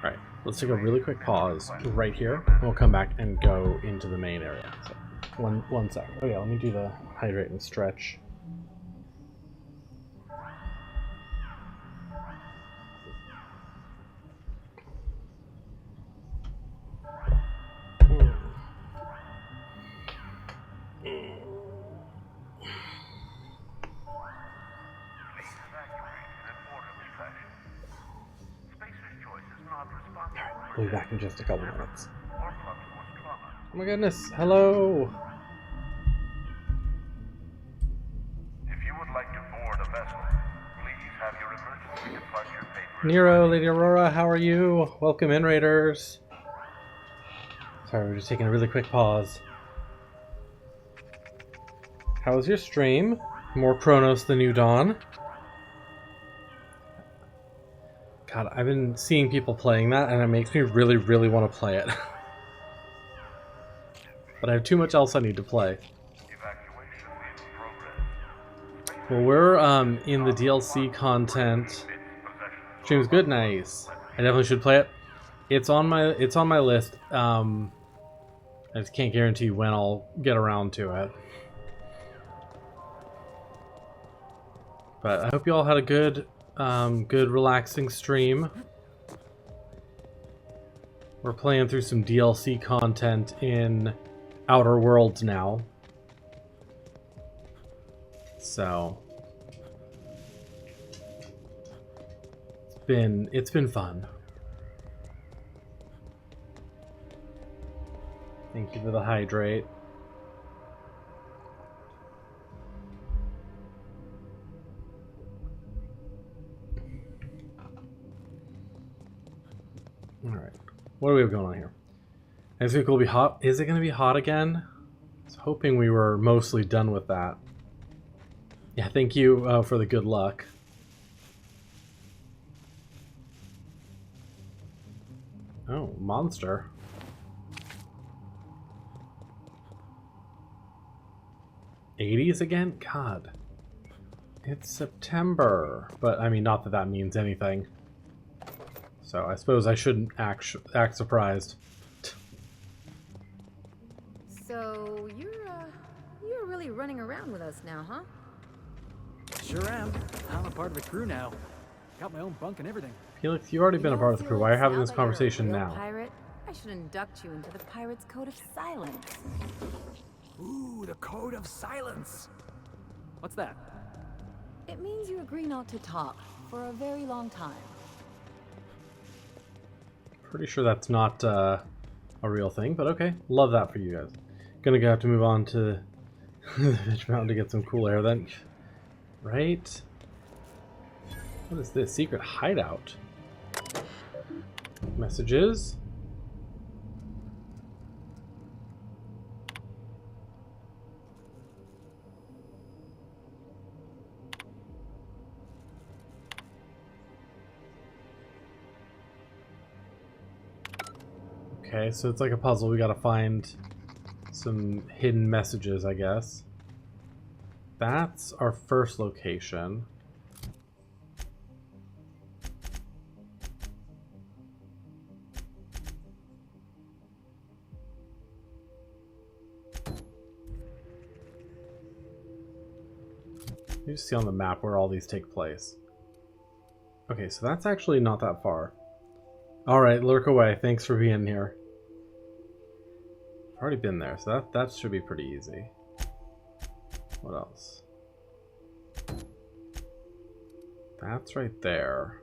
Alright, let's take a really quick pause right here, and we'll come back and go into the main area. So, one sec. Oh yeah, let me do the hydrate and stretch. We'll be back in just a couple minutes. Oh my goodness, hello! If you would like to board a vessel, please have your emergency departure papers. Nero, Lady Aurora, how are you? Welcome in, Raiders. Sorry, we're just taking a really quick pause. How was your stream? More Chronos than New Dawn? God, I've been seeing people playing that, and it makes me really, really want to play it. But I have too much else I need to play. Well, we're in the DLC content. Stream's good, nice. I definitely should play it. It's on my list. I just can't guarantee when I'll get around to it. But I hope you all had a good relaxing stream. We're playing through some DLC content in Outer Worlds now. So it's been fun. Thank you for the hydrate. Alright. What do we have going on here? Next week will be hot. Is it going to be hot again? I was hoping we were mostly done with that. Yeah, thank you for the good luck. Oh, monster. '80s again? God. It's September. But, I mean, not that that means anything. So, I suppose I shouldn't act surprised. So, you're really running around with us now, huh? Sure am. I'm a part of the crew now. Got my own bunk and everything. Felix, you've already been a part of the crew. Why are you having this conversation now? Pirate, I should induct you into the Pirate's Code of Silence. Ooh, the Code of Silence. What's that? It means you agree not to talk for a very long time. Pretty sure that's not a real thing, but okay. Love that for you guys. Gonna have to move on to the Bitch Mountain to get some cool air then. Right? What is this? Secret hideout? Messages? Okay, so it's like a puzzle. We gotta find some hidden messages, I guess. That's our first location. You see on the map where all these take place. Okay, so that's actually not that far. Alright, lurk away. Thanks for being here. I've already been there, so that should be pretty easy. What else? That's right there.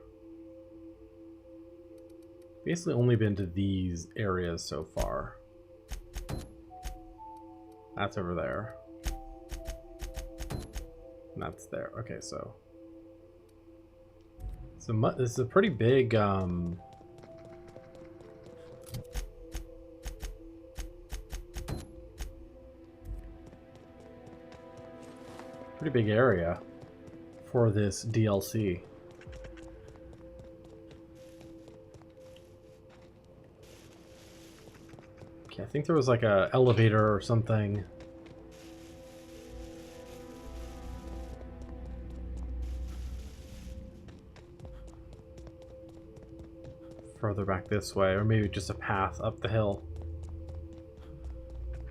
Basically only been to these areas so far. That's over there. And that's there. Okay, so... this is a pretty big, pretty big area for this DLC. Okay, I think there was like a elevator or something. Further back this way, or maybe just a path up the hill.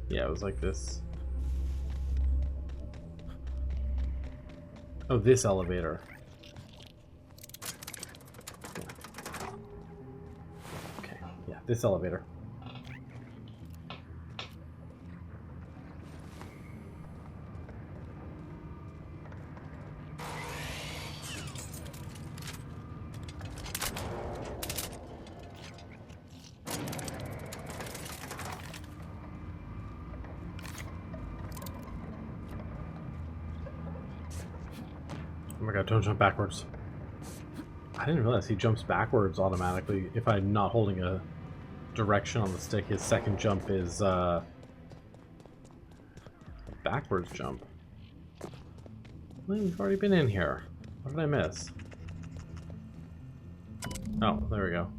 Yeah, it was like this. Oh, this elevator. Yeah. Okay, yeah, this elevator. Oh my god, don't jump backwards. I didn't realize he jumps backwards automatically if I'm not holding a direction on the stick. His second jump is a backwards jump. Well, we've already been in here. What did I miss? Oh, there we go.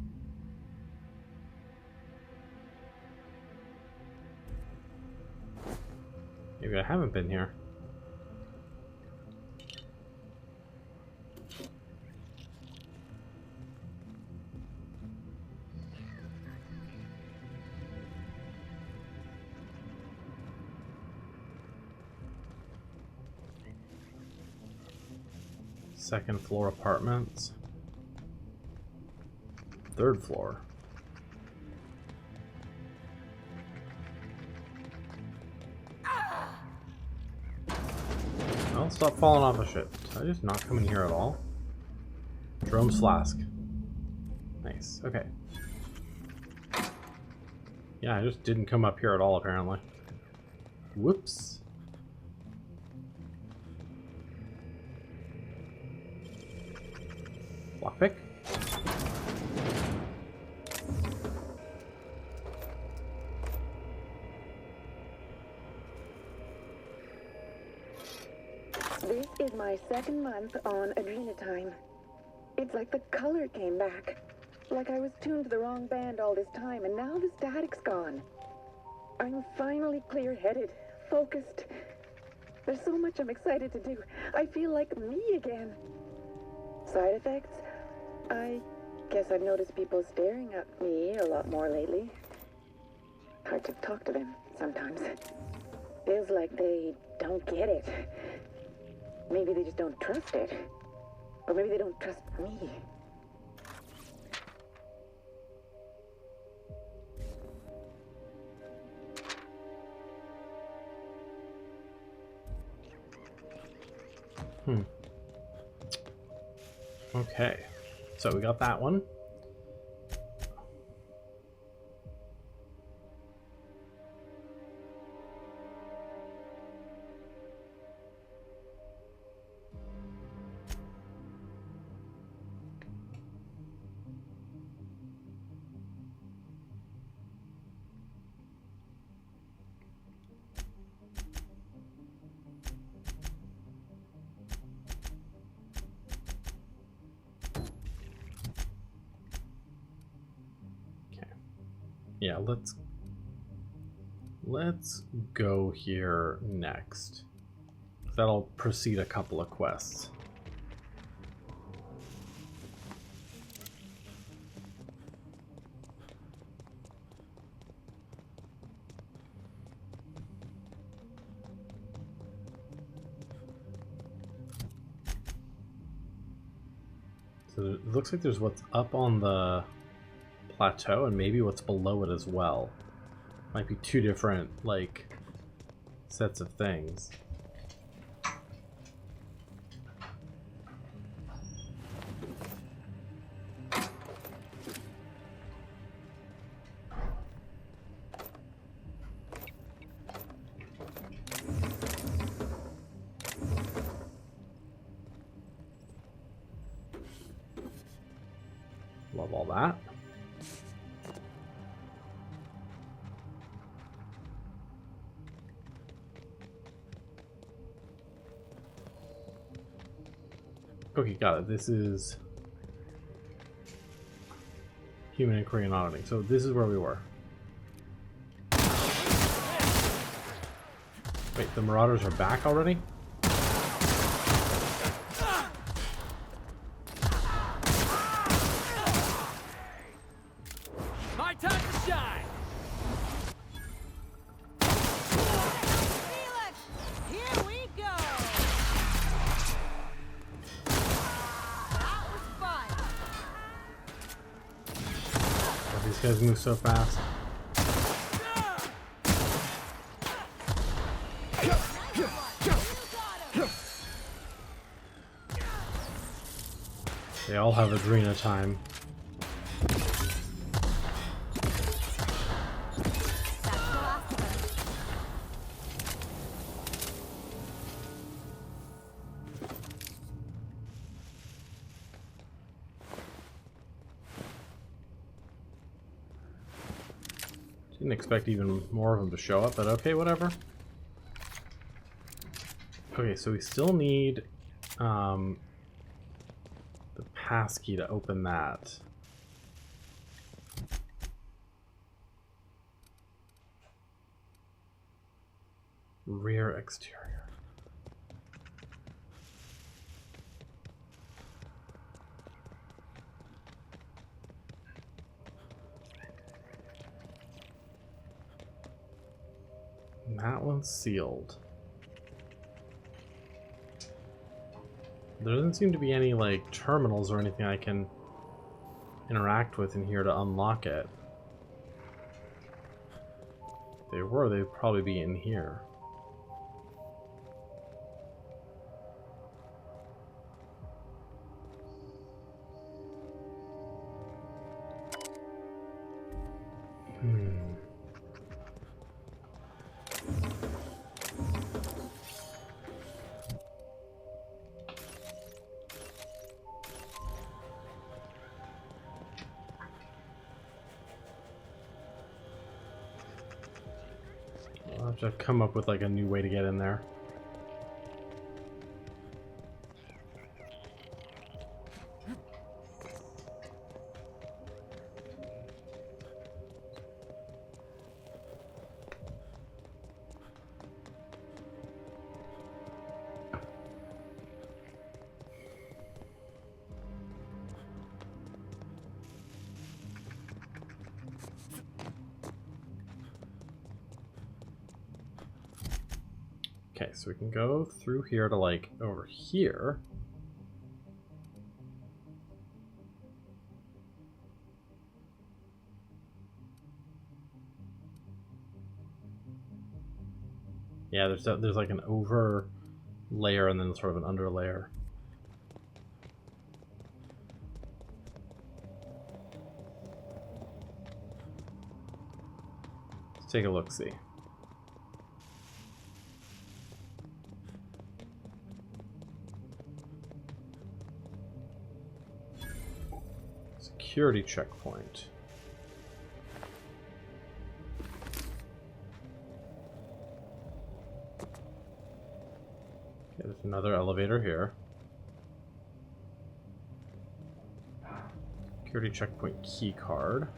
Maybe I haven't been here. Second floor apartments. Third floor. Well, stop falling off of shit. Did I just not come in here at all? Jerome's flask. Nice. Okay. Yeah, I just didn't come up here at all, apparently. Whoops. Lockpick. This is my second month on Adrenatime. It's like the color came back. Like I was tuned to the wrong band all this time, and now the static's gone. I'm finally clear-headed, focused. There's so much I'm excited to do. I feel like me again. Side effects? I guess I've noticed people staring at me a lot more lately. Hard to talk to them sometimes. Feels like they don't get it. Maybe they just don't trust it. Or maybe they don't trust me. Okay, so we got that one. Yeah, let's go here next. That'll precede a couple of quests. So it looks like there's what's up on the plateau and maybe what's below it as well. Might be two different, like, sets of things. Love all that. Okay, got it. This is human and Korean auditing. So this is where we were. Wait, the Marauders are back already? My time to shine! Here we go! That was fun! Oh, these guys move so fast. They all have Adrenatime. Didn't expect even more of them to show up, but okay, whatever. Okay, so we still need the passkey to open that. Rear exterior. That one's sealed. There doesn't seem to be any, like, terminals or anything I can interact with in here to unlock it. If they were, they'd probably be in here. I'll have to come up with like a new way to get in there. Okay, so we can go through here to like over here. Yeah, there's like an over layer and then sort of an under layer. Let's take a look-see. Security checkpoint. Okay, there's another elevator here. Security checkpoint key card.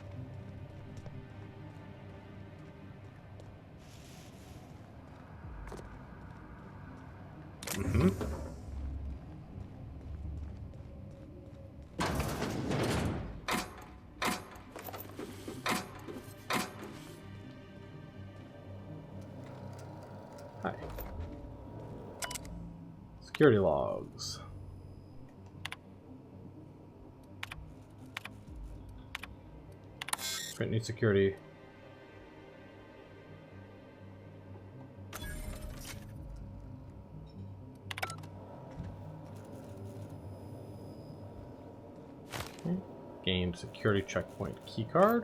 Hi. Security logs. Right, new security. Okay. Gained security checkpoint keycard.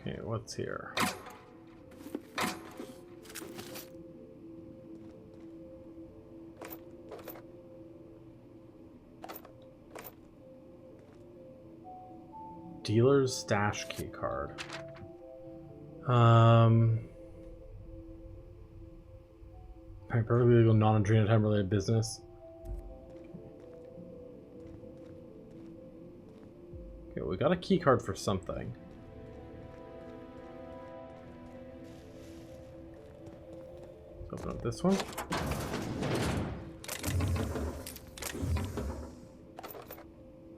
Okay, what's here? Dealer's stash key card. Perfectly legal, non-adrenal time related business. Okay, we got a key card for something. Let's open up this one.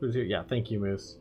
Who's here? Yeah, thank you, Moose.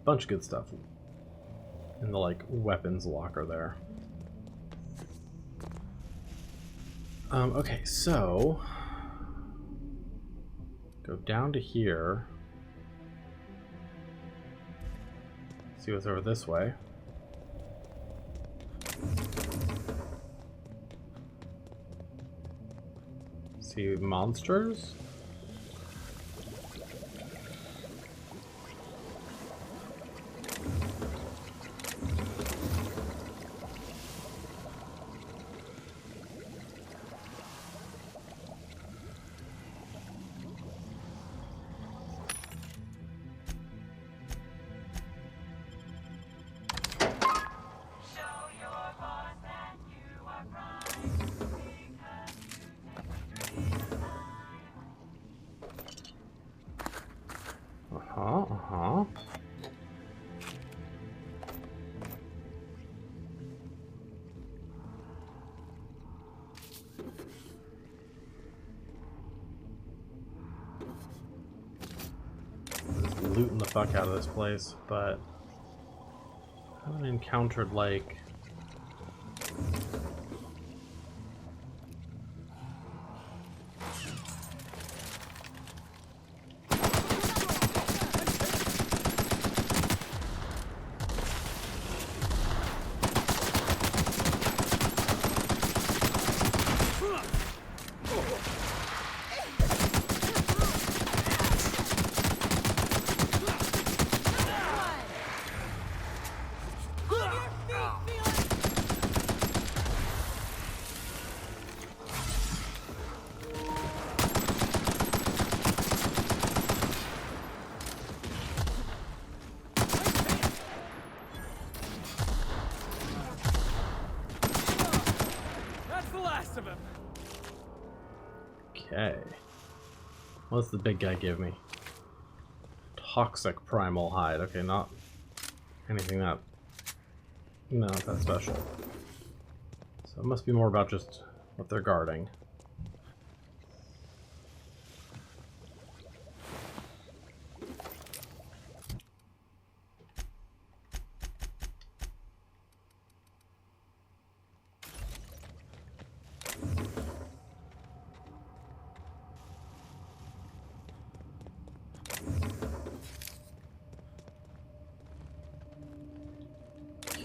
Bunch of good stuff in the like weapons locker there. Okay, so go down to here. See what's over this way. see monsters? Looting the fuck out of this place, but I haven't encountered like okay. What's the big guy give me? Toxic primal hide. Okay, not anything that... No, not that special. So it must be more about just what they're guarding.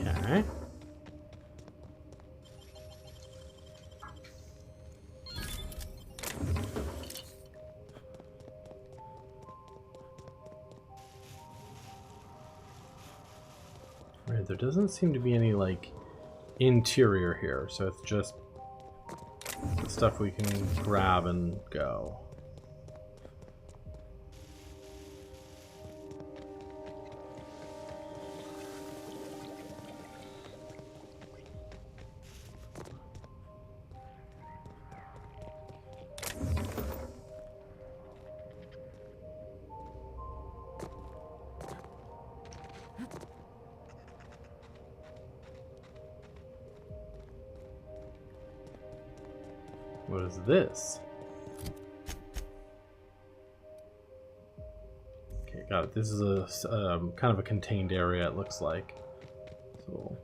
Okay. Right, there doesn't seem to be any, like, interior here, so it's just the stuff we can grab and go. What is this? Okay, got it. This is a kind of a contained area, it looks like. So we'll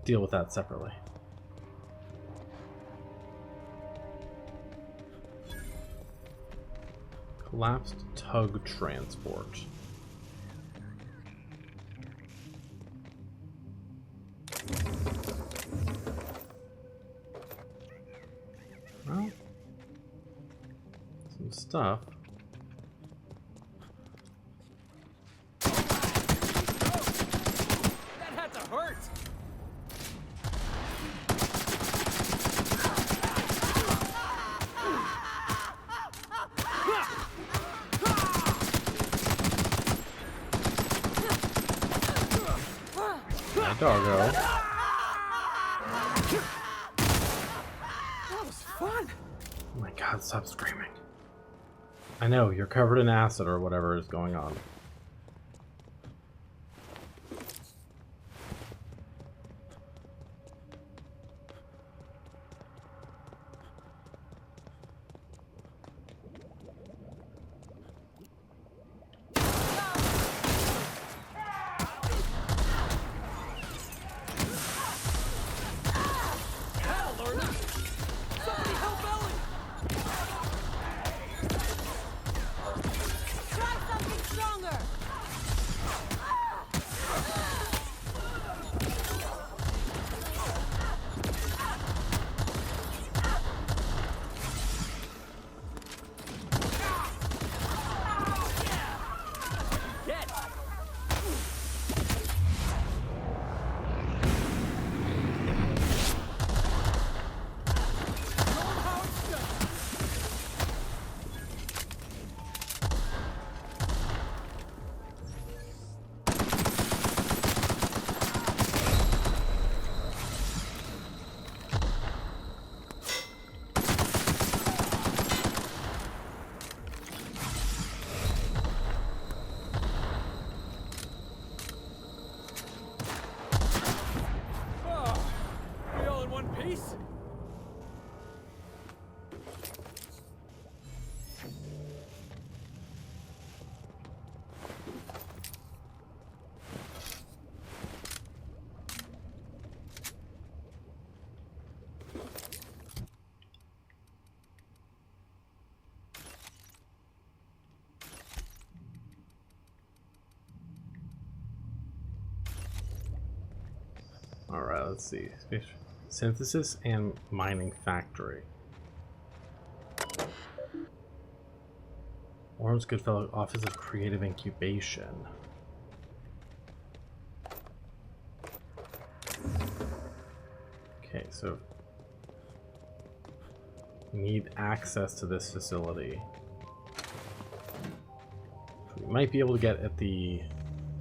deal with that separately. Collapsed tug transport. Well, some stuff. That had to hurt. That doggo. That was fun. Oh my god, stop screaming. I know, you're covered in acid or whatever is going on. Somebody help Ellie. Try something stronger. Alright, let's see. Synthesis and mining factory. Orm's Goodfellow Office of Creative Incubation. Okay, so we need access to this facility. We might be able to get at the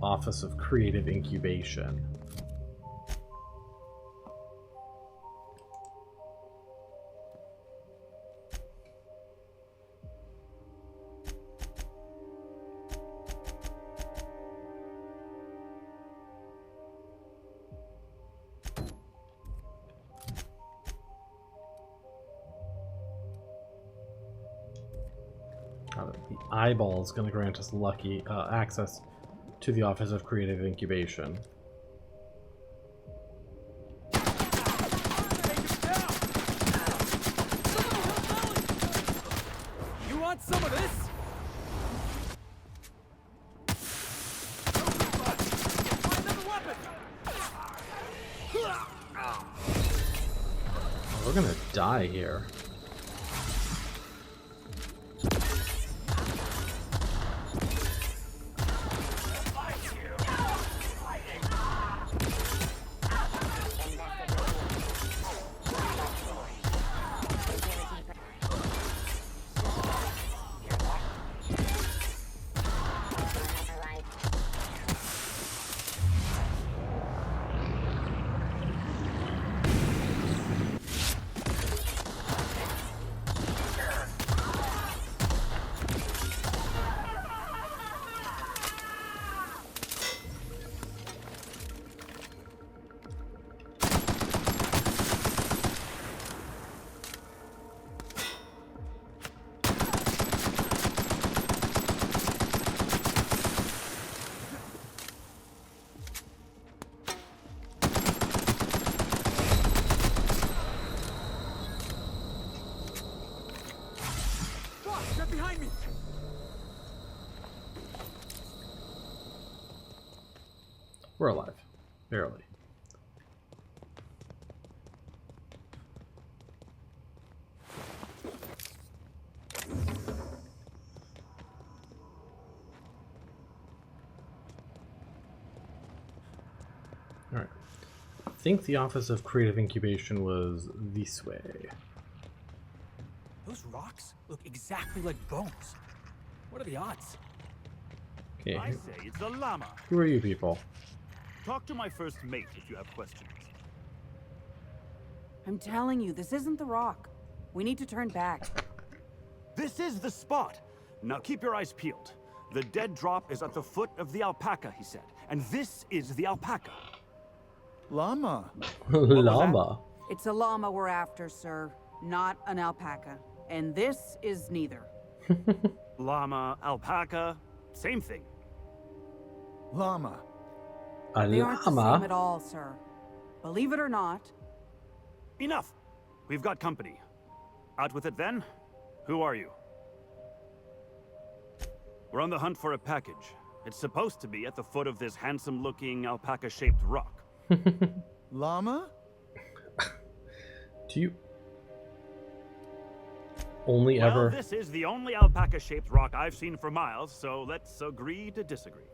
Office of Creative Incubation. The eyeball is going to grant us lucky access to the Office of Creative Incubation. You want some of this? We're going to die here. Behind me! We're alive. Barely. Alright. I think the Office of Creative Incubation was this way. Those rocks look exactly like bones. What are the odds? Okay. I say it's a llama. Who are you people? Talk to my first mate if you have questions. I'm telling you, this isn't the rock. We need to turn back. This is the spot. Now keep your eyes peeled. The dead drop is at the foot of the alpaca, he said. And this is the alpaca. Llama. Llama. It's a llama we're after, sir. Not an alpaca. And this is neither. Llama, alpaca, same thing. Llama. A They aren't the llama? same at all, sir. Believe it or not. Enough. We've got company. Out with it then? Who are you? We're on the hunt for a package. It's supposed to be at the foot of this handsome-looking alpaca-shaped rock. Llama? Do you only Well, ever... this is the only alpaca-shaped rock I've seen for miles, so let's agree to disagree.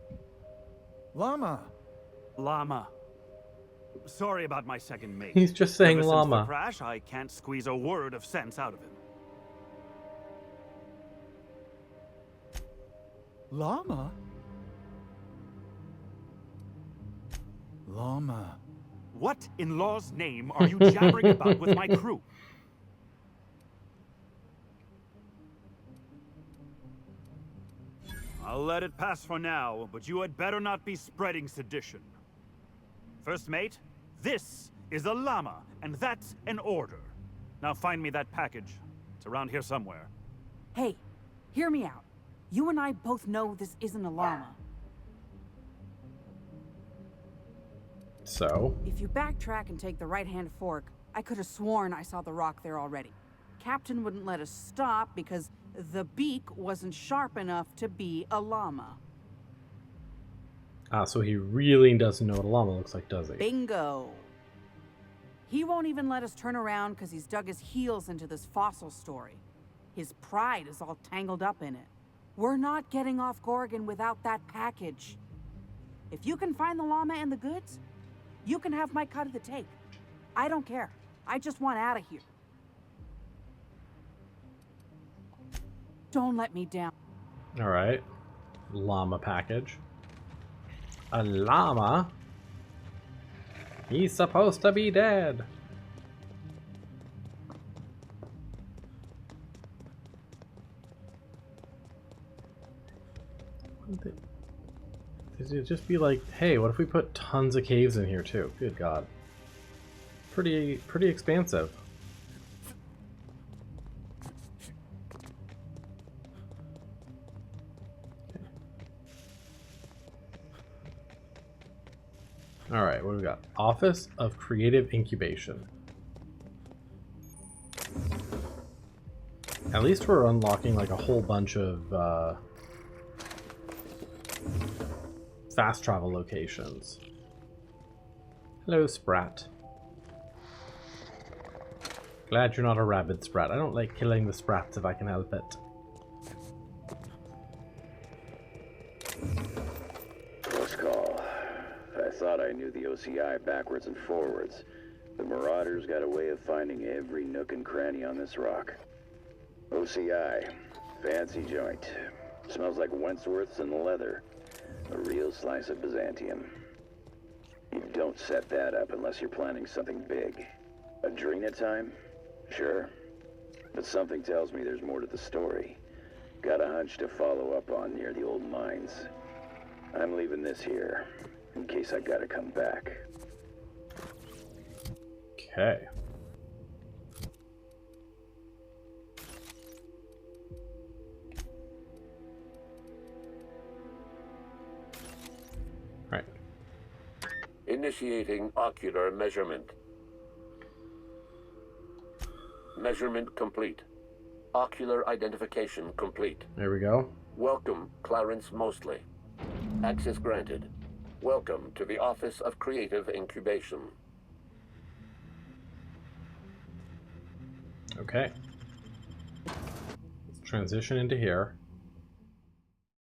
Llama. Llama. Sorry about my second mate. He's just saying Ever llama. Since the crash, I can't squeeze a word of sense out of him. Llama? Llama. What in law's name are you jabbering about with my crew? I'll let it pass for now, but you had better not be spreading sedition. First mate, this is a llama, and that's an order. Now find me that package. It's around here somewhere. Hey, hear me out. You and I both know this isn't a llama. So? If you backtrack and take the right-hand fork, I could have sworn I saw the rock there already. Captain wouldn't let us stop because the beak wasn't sharp enough to be a llama. Ah, so he really doesn't know what a llama looks like, does he? Bingo. He won't even let us turn around because he's dug his heels into this fossil story. His pride is all tangled up in it. We're not getting off Gorgon without that package. If you can find the llama and the goods, you can have my cut of the take. I don't care. I just want out of here. Don't let me down. All right. Llama package. A llama? He's supposed to be dead. It'd just be like, hey, what if we put tons of caves in here too? Good God. Pretty expansive. All right, what do we got? Office of Creative Incubation. At least we're unlocking like a whole bunch of fast travel locations. Hello, Sprat. Glad you're not a rabid Sprat. I don't like killing the Sprats if I can help it. Close call. I thought I knew the OCI backwards and forwards. The Marauders got a way of finding every nook and cranny on this rock. OCI. Fancy joint. Smells like Wentworth's and leather. A real slice of Byzantium. You don't set that up unless you're planning something big. Adrena time? Sure. But something tells me there's more to the story. Got a hunch to follow up on near the old mines. I'm leaving this here, in case I gotta come back. Okay. Right. Initiating ocular measurement. Measurement complete. Ocular identification complete. There we go. Welcome, Clarence Mostly. Access granted. Welcome to the Office of Creative Incubation. Okay. Let's transition into here.